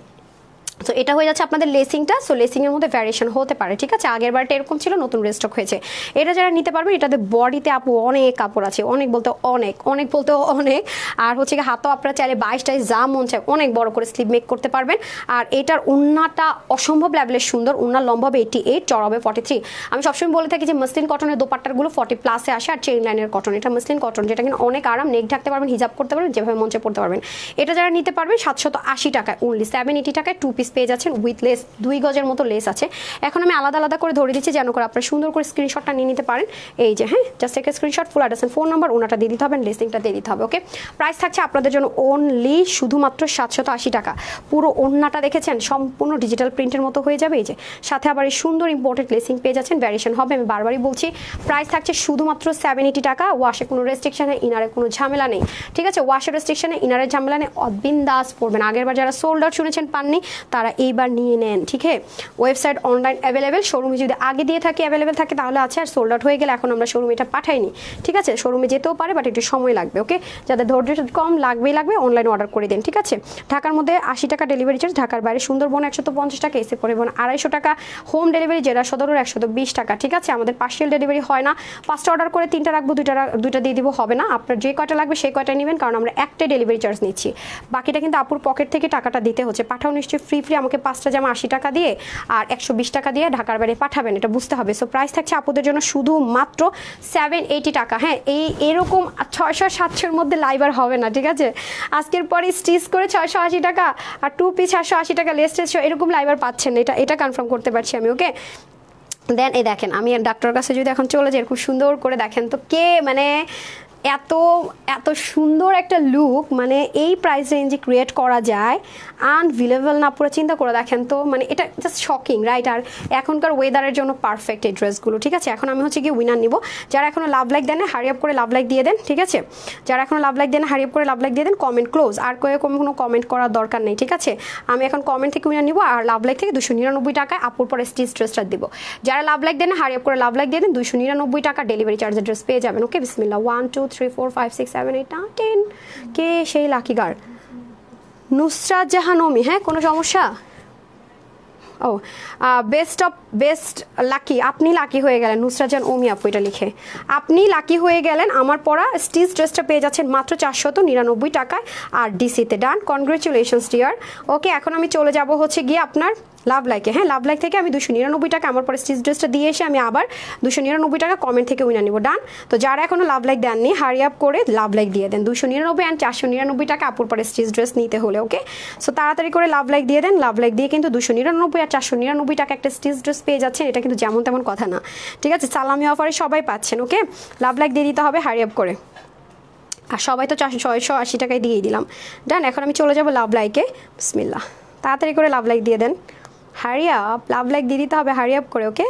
সো এটা হয়ে যাচ্ছে আপনাদের লেসিংটা। সো লেসিংয়ের মধ্যে ভ্যারিয়েশন হতে পারে, ঠিক আছে। আগের বারটা এরকম ছিল, নতুন রেস্টক হয়েছে। এটা যারা নিতে পারবে, এটাতে বডিতে আপু অনেক কাপড় আছে, অনেক বলতে অনেক, অনেক বলতে অনেক। আর হচ্ছে কি হাতও আপনারা চাইলে 22-22 যা মন চায় অনেক বড় করে স্লিভ মেক করতে পারবেন। আর এটার উন্নাটা অসম্ভব লেভেলের সুন্দর, উন্নার লম্বা হবে 88, চড়া হবে 43। আমি সবসময় বলে থাকি যে মসলিন কটনের দোপাট্টাগুলো 40+ আসে, আর চেইন লাইনের কটন, এটা মসলিন কটন, যেটা কিন্তু অনেক আরাম, নেক ঢাকতে পারবেন, হিজাব করতে পারবেন, যেভাবে মন চায় পড়তে পারবেন। এটা যারা নিতে পারবেন 780 টাকায় অনলি, 780 টাকায় 2 পিস পেয়ে যাচ্ছেন উইথ লেস, 2 গজের মতো লেস আছে। এখন আমি আলাদা আলাদা করে ধরে দিচ্ছি যেন করে আপনারা সুন্দর করে স্ক্রিনশটটা নিয়ে নিতে পারেন। এই যে হ্যাঁ, জাস্ট একটা screenshot, full address, phone number, ওনাটা দিয়ে দিতে হবে, লেসিংটা দিয়ে দিতে হবে। ওকে, প্রাইস থাকছে আপনাদের জন্য অনলি শুধুমাত্র 780 টাকা। পুরো ওড়নাটা দেখেছেন সম্পূর্ণ ডিজিটাল প্রিন্টের মতো হয়ে যাবে। এই যে সাথে আবার এই সুন্দর ইম্পোর্টেড লেসিং পেয়ে যাচ্ছেন, ভ্যারিয়েশন হবে, আমি বারবারই বলছি। প্রাইস থাকছে শুধুমাত্র 780 টাকা। ওয়াশে কোনো রেস্ট্রিকশন নেই, ইনারে কোনো ঝামেলা নেই, ঠিক আছে। ওয়াশের রেস্ট্রিকশনে, ইনারের ঝামেলা নেই, বিন্দাস পড়বেন। আগেরবার যারা সোল্ড আউট শুনেছেন পাননি, তারা এইবার নিয়ে নেন, ঠিক আছে। ওয়েবসাইট অনলাইন অ্যাভেলেবেল, শোরুমে যদি আগে দিয়ে থাকে অ্যাভেলেবেল থাকে তাহলে আছে, আর সোল্ড আউট হয়ে গেলে এখন আমরা শোরুমে এটা পাঠাইনি, ঠিক আছে। শোরুমে যেতেও পারে, বাট একটু সময় লাগবে। ওকে, যাদের ধৈর্য কম লাগবেই লাগবে, অনলাইন অর্ডার করে দেন, ঠিক আছে। ঢাকার মধ্যে 80 টাকা ডেলিভারি চার্জ, ঢাকার বাইরে সুন্দরবন 150 টাকা, এসে পরিবহন 250 টাকা, হোম ডেলিভারি জেলা সদরের 120 টাকা, ঠিক আছে। আমাদের পার্সিয়াল ডেলিভারি হয় না, 5টা অর্ডার করে 3টা রাখবো, 2টা দিয়ে দিব, হবে না। আপনার যে কয়টা লাগবে সেই কয়টা নেবেন, কারণ আমরা একটা ডেলিভারি চার্জ নিচ্ছি, বাকিটা কিন্তু আপুর পকেট থেকে টাকাটা দিতে হচ্ছে। পাঠাও নিশ্চয়ই ফ্রি, আমাকে 5টা জামা 80 টাকা দিয়ে আর 120 টাকা দিয়ে ঢাকার বাইরে পাঠাবেন, এটা বুঝতে হবে। সো প্রাইস থাকছে আপুদের জন্য শুধুমাত্র 780 টাকা। হ্যাঁ, এরকম 600-700-র মধ্যে লাইভ আর হবে না, ঠিক আছে। আজকের পরে স্টিচ করে 680 টাকা আর 2 পিস 780 টাকা, লেস টেস এরকম লাইভ আর পাচ্ছেন না, এটা কনফার্ম করতে পারছি আমি। ওকে, দেন এই দেখেন, আমি ডাক্তারের কাছে যদি এখন চলে যাই, খুব সুন্দর করে দেখেন তো, কে মানে এত এত সুন্দর একটা লুক মানে এই প্রাইস রেঞ্জে ক্রিয়েট করা যায়, আনবিলিভেবল না। পুরো চিন্তা করে দেখেন তো, মানে এটা জাস্ট শকিং, রাইট। আর এখনকার ওয়েদারের জন্য পারফেক্ট এই ড্রেসগুলো, ঠিক আছে। এখন আমি হচ্ছে কি উইনার নিব। যারা এখনো লাভ লাইক দেন, হারি আপ করে লাভ লাইক দিয়ে দেন, ঠিক আছে। যারা এখনো লাভ লাইক দেন, হারি আপ করে লাভ লাইক দিয়ে দেন, কমেন্ট ক্লোজ, আর কোনো কমেন্ট করার দরকার নেই, ঠিক আছে। আমি এখন কমেন্ট থেকে উইনার নিব, আর লাভ লাইক থেকে 299 টাকায় আপুর পরে স্টিচ ড্রেসটা দিব। যারা লাভ লাইক দেন, হারি আপ করে লাভ লাইক দিয়ে দেন, 299 টাকা ডেলিভারি চার্জের ড্রেস পেয়ে যাবেন। ওকে, বিসমিল্লাহ। 1 2 3 4 5 6 7 8 9 10। কে সেই লাকি গার্ল? নুসরাত জাহান অমি। হ্যাঁ, কোনো সমস্যা? ও, বেস্ট লাকি, আপনি লাকি হয়ে গেলেন। নুসরাত জাহান অমি আপু এটা লিখে, আপনি লাকি হয়ে গেলেন। আমার পরা স্টিচ ড্রেসটা পেয়ে যাচ্ছেন মাত্র 499 টাকায় আর ডিসিতে। ডান, কনগ্রেচুলেশনস ডিয়ার। ওকে, এখন আমি চলে যাব হচ্ছে গিয়ে আপনার লাভ লাইকে। হ্যাঁ, লাভ লাইক থেকে আমি 299 টাকা আমার পরে স্টিচ ড্রেসটা দিয়ে এসে আমি আবার 299 টাকা কমেন্ট থেকে উইনার নিব। ডান। তো যারা এখনো লাভ লাইক দেননি, হারি আপ করে লাভ লাইক দিয়ে দেন। 299 অ্যান্ড 499 টাকা আপুর পরে স্টিচ ড্রেস নিতে হলে। ওকে, সো তাড়াতাড়ি করে লাভ লাইক দিয়ে দেন। লাভ লাইক দিয়ে কিন্তু 299 আর 499 টাকা একটা স্টিচ ড্রেস পেয়ে যাচ্ছেন, এটা কিন্তু যেমন তেমন কথা না, ঠিক আছে। সালামি অফারে সবাই পাচ্ছেন। ওকে, লাভ লাইক দিয়ে দিতে হবে হারি আপ করে। আর সবাই তো 680 টাকায় দিয়েই দিলাম। ডান, এখন আমি চলে যাব লাভ লাইকে। বিসমিল্লাহ, তাড়াতাড়ি করে লাভ লাইক দিয়ে দেন। হারি আপ, লাভ লাইক দিয়ে দিতে হবে হারি আপ করে। ওকে,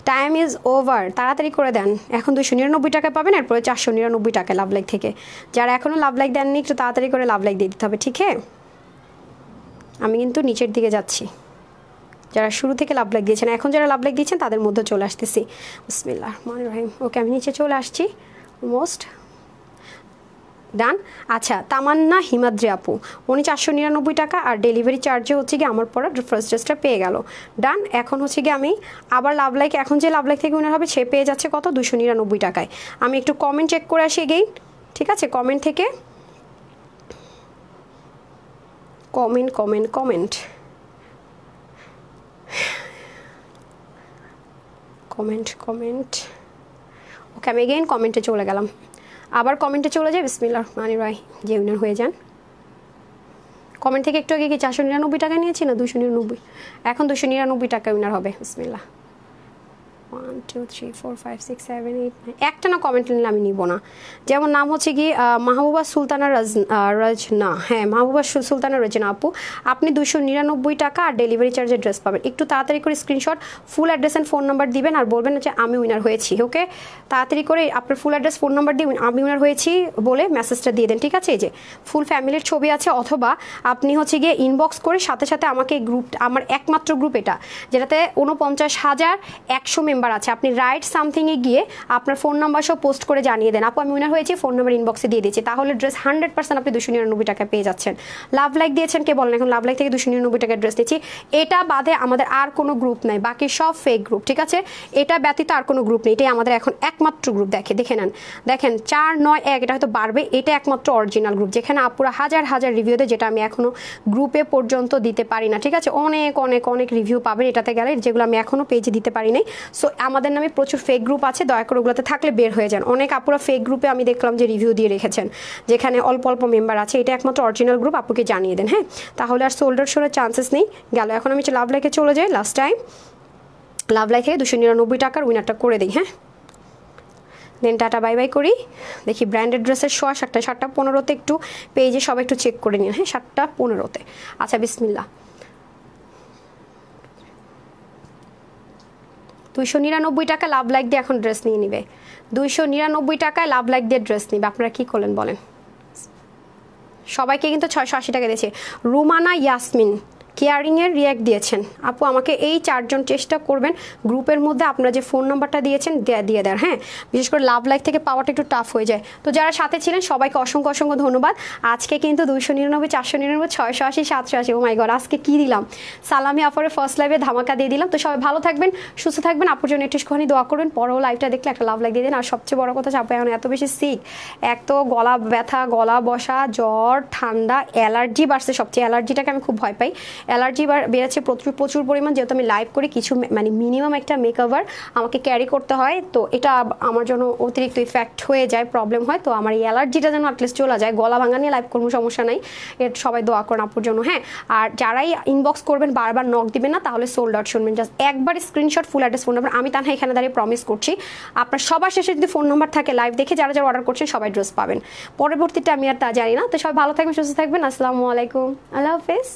টাইম ইজ ওভার, তাড়াতাড়ি করে দেন। এখন 299 টাকা পাবেন, এরপরে 499 টাকা লাভ লাইক থেকে। যারা এখনও লাভ লাইক দেননি, একটু তাড়াতাড়ি করে লাভ লাইক দিয়ে দিতে হবে, ঠিক আছে। আমি কিন্তু নিচের দিকে যাচ্ছি, যারা শুরু থেকে লাভ লাইক দিয়েছেন, এখন যারা লাভ লাইক দিয়েছেন তাদের মধ্যে চলে আসতেছি। বিসমিল্লাহ রহমানির রহিম। ওকে, আমি নিচে চলে আসছি অলমোস্ট। ডান। আচ্ছা, তামান্না হিমাদ্রি আপু, উনি 499 টাকা আর ডেলিভারি চার্জে হচ্ছে গিয়ে আমার পরে ফার্স্ট ড্রেসটা পেয়ে গেল। ডান। এখন হচ্ছে গিয়ে আমি আবার লাভ লাইক, এখন যে লাভ লাইক থেকে উইনার হবে সে পেয়ে যাচ্ছে কত? 299 টাকায়। আমি একটু কমেন্ট চেক করে আসি এগেইন, ঠিক আছে। কমেন্ট থেকে comment comment comment comment comment ওকে, আমি এগেইন কমেন্টে চলে গেলাম, আবার কমেন্টে চলে যায়। বিসমিল্লাহ রহমানির রহিম, যে উইনার হয়ে যান। কমেন্ট থেকে একটু আগে কি 499 টাকা নিয়েছি না 299? এখন 299 টাকা উইনার হবে। বিসমিল্লাহ। 1 2 3 4 5 6 7 8 9, একটা না কমেন্ট নিলে আমি নিব না। যেমন নাম হচ্ছে কি মাহবুবা সুলতানা রাজনা। হ্যাঁ, মাহবুবা সুলতানা রাজনা আপু, আপনি 299 টাকা আর ডেলিভারি চার্জের ড্রেস পাবেন। একটু তাড়াতাড়ি করে screenshot, full address and phone number দিবেন আর বলবেন যে আমি উইনার হয়েছি। ওকে, তাড়াতাড়ি করে আপনার ফুল অ্যাড্রেস ফোন নাম্বার দিয়ে আমি উইনার হয়েছি বলে মেসেজটা দিয়ে দেন, ঠিক আছে। এই যে ফুল ফ্যামিলির ছবি আছে, অথবা আপনি হচ্ছে গিয়ে ইনবক্স করে সাথে সাথে আমাকে গ্রুপ, আমার একমাত্র গ্রুপ এটা, যেটাতে 49,100 মেম্বার নাম্বার আছে, আপনি রাইট সামথিংয়ে গিয়ে আপনার ফোন নাম্বার সব পোস্ট করে জানিয়ে দেন আপু আমি উইনার হয়েছি, ফোন নাম্বার ইনবক্সে দিয়ে দিচ্ছি, তাহলে ড্রেস 100% আপনি 299 টাকায় পেয়ে যাচ্ছেন। লাভ লাইক দিয়েছেন কে বলেন, এখন লাভ লাইক থেকে 299 টাকায় ড্রেস দিচ্ছি। এটা বাদে আমাদের আর কোনো গ্রুপ নাই, বাকি সব ফেক গ্রুপ, ঠিক আছে? এটা ব্যতীত আর কোনো গ্রুপ নেই, এটাই আমাদের এখন একমাত্র গ্রুপ। দেখে নেন, দেখেন 491, এটা হয়তো বাড়বে, এটা একমাত্র অরিজিনাল গ্রুপ যেখানে আপুরা হাজার হাজার রিভিউ দেয়, যেটা আমি এখনো গ্রুপে পর্যন্ত দিতে পারি না, ঠিক আছে? অনেক অনেক অনেক রিভিউ পাবেন এটাতে গেলে, যেগুলো আমি এখনো পেজে দিতে পারি নাই। সো আমাদের নামে প্রচুর ফেক গ্রুপ আছে, দয়া করে ওগুলোতে থাকলে বের হয়ে যান। অনেক আপুরা ফেক গ্রুপে আমি দেখলাম যে রিভিউ দিয়ে রেখেছেন, যেখানে অল্প অল্প মেম্বার আছে, এটা একমাত্র অরিজিনাল গ্রুপ, আপুকে জানিয়ে দেন, হ্যাঁ? তাহলে আর সোল্ডার শোর চান্সেস নেই। গেল, এখন আমি লাভ লাইকে চলে যাই। লাস্ট টাইম লাভ লাইক থেকে 299 টাকার উইনারটা করে দিই, হ্যাঁ? দেন টাটা বাই বাই করি। দেখি ব্র্যান্ডেড ড্রেসের শো 7:15 একটু পেজে সবাই একটু চেক করে নিন, হ্যাঁ? 7:15। আচ্ছা বিসমিল্লাহ। 299 টাকা লাভ লাইক দিয়ে এখন ড্রেস নিয়ে নিবে, 299 টাকায় লাভ লাইক দিয়ে ড্রেস নিবে। আপনারা কি করলেন বলেন? সবাইকে কিন্তু 680 টাকা দিয়েছে। রুমানা ইয়াসমিন কেয়ারিংয়ের রিয়াক্ট দিয়েছেন, আপু আমাকে এই 4 জন চেষ্টা করবেন গ্রুপের মধ্যে আপনারা যে ফোন নাম্বারটা দিয়েছেন দিয়ে দেন, হ্যাঁ? বিশেষ করে লাভ লাইক থেকে পাওয়াটা একটু টাফ হয়ে যায়। তো যারা সাথে ছিলেন সবাইকে অসংখ্য অসংখ্য ধন্যবাদ। আজকে কিন্তু 299, 499, 680, 780, ও মাই গড, আজকে কি দিলাম! সালামি অফারের ফার্স্ট লাইভে ধামাকা দিয়ে দিলাম। তো সবাই ভালো থাকবেন, সুস্থ থাকবেন, আপুর জন্য একটুখানি দোয়া করবেন, পরেও লাইভটা দেখলে একটা লাভ লাইক দিয়ে দিন। আর সবচেয়ে বড় কথা, চাপে এখন এত বেশি সিক, এক তো গলা ব্যথা, গলা বসা, জ্বর, ঠান্ডা, অ্যালার্জি বাড়ছে, সবচেয়ে অ্যালার্জিটাকে আমি খুব ভয় পাই। অ্যালার্জি বেড়েছে প্রচুর পরিমাণ, যেহেতু আমি লাইভ করি, কিছু মানে মিনিমাম একটা মেকওভার আমাকে ক্যারি করতে হয়, তো এটা আমার জন্য অতিরিক্ত ইফেক্ট হয়ে যায়, প্রবলেম হয়। তো আমার এই অ্যালার্জিটা যেন অ্যাটলিস্ট চলে যায়। গলা ভাঙা নিয়ে লাইভ করবো, সমস্যা নাই, এর সবাই দোয়া করেন আপুর জন্য, হ্যাঁ? আর যারাই ইনবক্স করবেন বারবার নক দিবেন না, তাহলে সোল্ড আউট শুনবেন। জাস্ট একবার screenshot, full address, phone number. আমি তানহা এখানে দাঁড়িয়ে প্রমিস করছি, আপনার সবার শেষে যদি ফোন নাম্বার থাকে লাইভ দেখে যারা যারা অর্ডার করছেন সবাই ড্রেস পাবেন। পরবর্তীতে আমি আর তা জানি না। তো সবাই ভালো থাকবেন, সুস্থ থাকবেন। আসসালামু আলাইকুম, আল্লাহ হাফেজ।